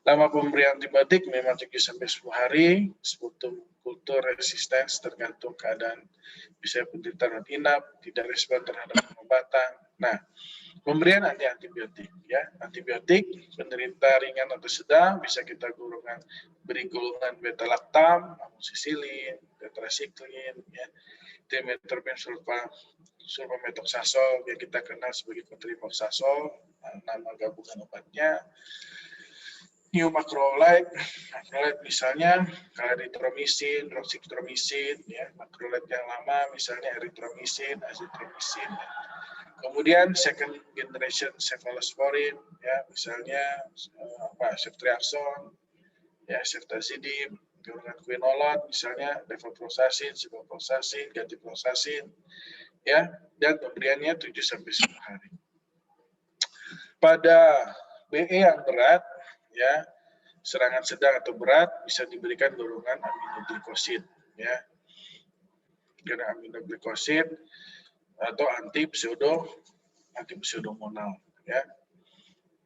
Lama pemberian antibiotik memang 7-10 hari, sputum kultur resistens tergantung keadaan, bisa penderita rawat inap, tidak respon terhadap pengobatan, Nah, pemberian antibiotik ya, antibiotik penderita ringan atau sedang bisa kita beri golongan beta laktam, amoxicillin, tetracycline, ya, trimethoprim sulfamethoxazole yang kita kenal sebagai cotrimoxazole, nama gabungan obatnya. New macrolide misalnya clarithromycin, roxithromycin, ya, macrolide yang lama misalnya erythromycin, azithromycin. Ya. Kemudian second generation cephalosporin, ya, misalnya ceftriaxone, ya, ceftazidime, golongan quinolone, misalnya levofloxacin, ciprofloxacin, gantofloxacin, ya, dan pemberiannya 7-10 hari. Pada BE yang berat, ya, serangan sedang atau berat bisa diberikan golongan aminoglycosid, ya, karena aminoglycosid atau antipseudomonal, ya.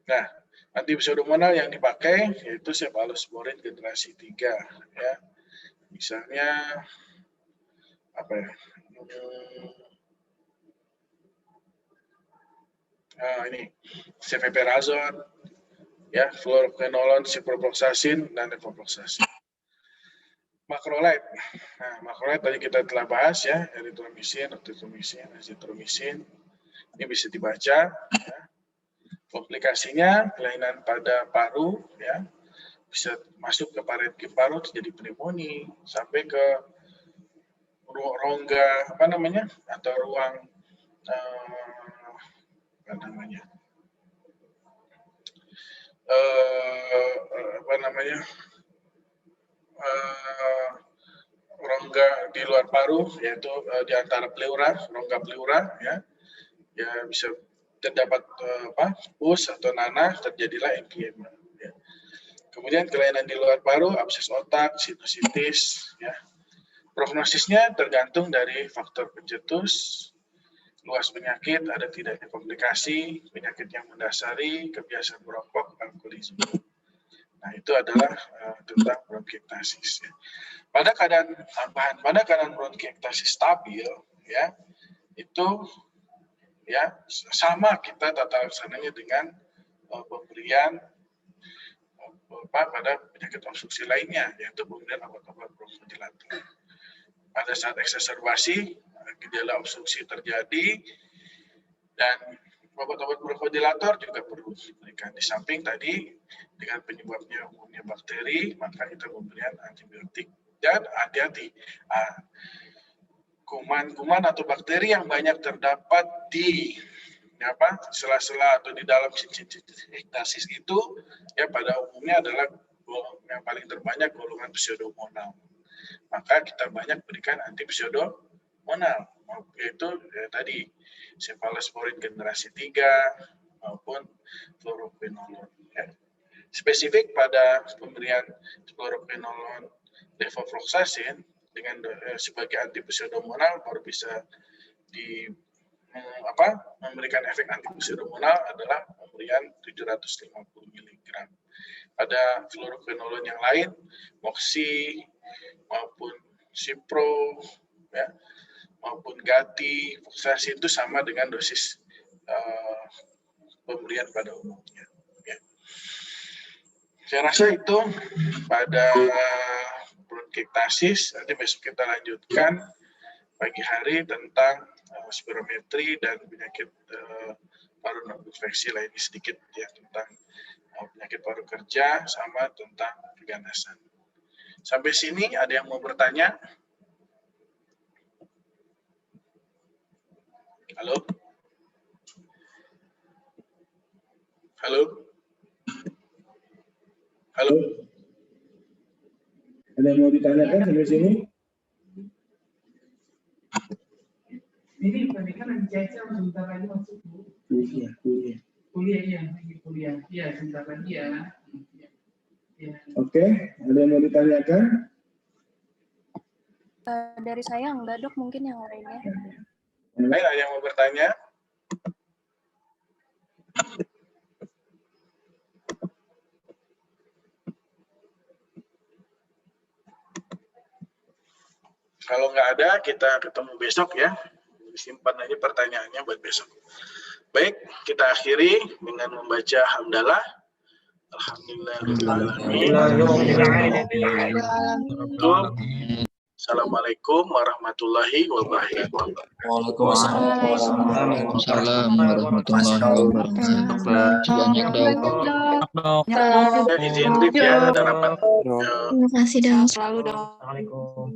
Nah, antipseudomonal yang dipakai yaitu cephalosporin generasi 3, ya. Misalnya apa ya? Ini cefeprazone, ya, fluoroquinolone, ciprofloxacin, dan levofloxacin. Macrolide. Nah, macrolide tadi kita telah bahas, ya, erythromycin, roxithromycin, azithromycin. Ini bisa dibaca, ya. Komplikasinya kelainan pada paru, ya, bisa masuk ke parenkim paru terjadi pneumonia sampai ke rongga atau ruang rongga di luar paru, yaitu di antara pleura, rongga pleura, ya, bisa terdapat pus atau nanah, terjadilah emphysema. Ya. Kemudian kelainan di luar paru, abses otak, sinusitis, ya. Prognosisnya tergantung dari faktor pencetus, luas penyakit, ada tidaknya komplikasi, penyakit yang mendasari, kebiasaan merokok, alkoholisme. Nah, itu adalah tentang bronkiektasis. Ya. Pada keadaan bronkiektasis stabil, ya, itu, ya, sama kita tata laksananya dengan pemberian pada penyakit obstruksi lainnya, yaitu pemberian obat-obat bronchodilator. Pada saat eksaserbasi, gejala obstruksi terjadi, dan obat-obat bronchodilator juga perlu diberikan. Di samping tadi, dengan penyebabnya umumnya bakteri, maka kita memberikan antibiotik. Dan hati-hati, kuman-kuman atau bakteri yang banyak terdapat di sela-sela atau di dalam cincin ektasis itu, ya, pada umumnya adalah yang paling terbanyak golongan pseudomonal. Maka kita banyak berikan antipseudomonal, yaitu tadi cephalosporin generasi 3 maupun fluoroquinolone. Ya. Spesifik pada pemberian fluoroquinolone, levofloxacin dengan sebagai antipseudomonal baru bisa memberikan efek antipseudomonal adalah pemberian 750 mg. Pada fluoroquinolone yang lain, moxi maupun cipro, ya, maupun gati, fluoxacin itu sama dengan dosis pemberian pada umumnya. Ya. Saya rasa itu pada bronkiektasis. Nanti besok kita lanjutkan pagi hari tentang spirometri dan penyakit paru non-infeksi lainnya sedikit, ya, tentang penyakit paru kerja sama tentang keganasan. Sampai sini ada yang mau bertanya? Halo? Halo? Halo? Ada yang mau ditanyakan sampai sini? Ini pernikahan nanti Caca sebentar lagi masuk Bu. Kuliah iya sebentar lagi ya. Oke, ada yang mau ditanyakan? Dari saya enggak, Dok, mungkin yang lainnya. Lain ada yang mau bertanya? Kalau nggak ada, kita ketemu besok, ya. Simpan aja pertanyaannya buat besok. Baik, kita akhiri dengan membaca hamdalah. Alhamdulillahirrahmanirrahim. Assalamualaikum warahmatullahi wabarakatuh. Waalaikumsalam. Izin brief ya, ada rapat. Terima kasih, Dok. Assalamualaikum.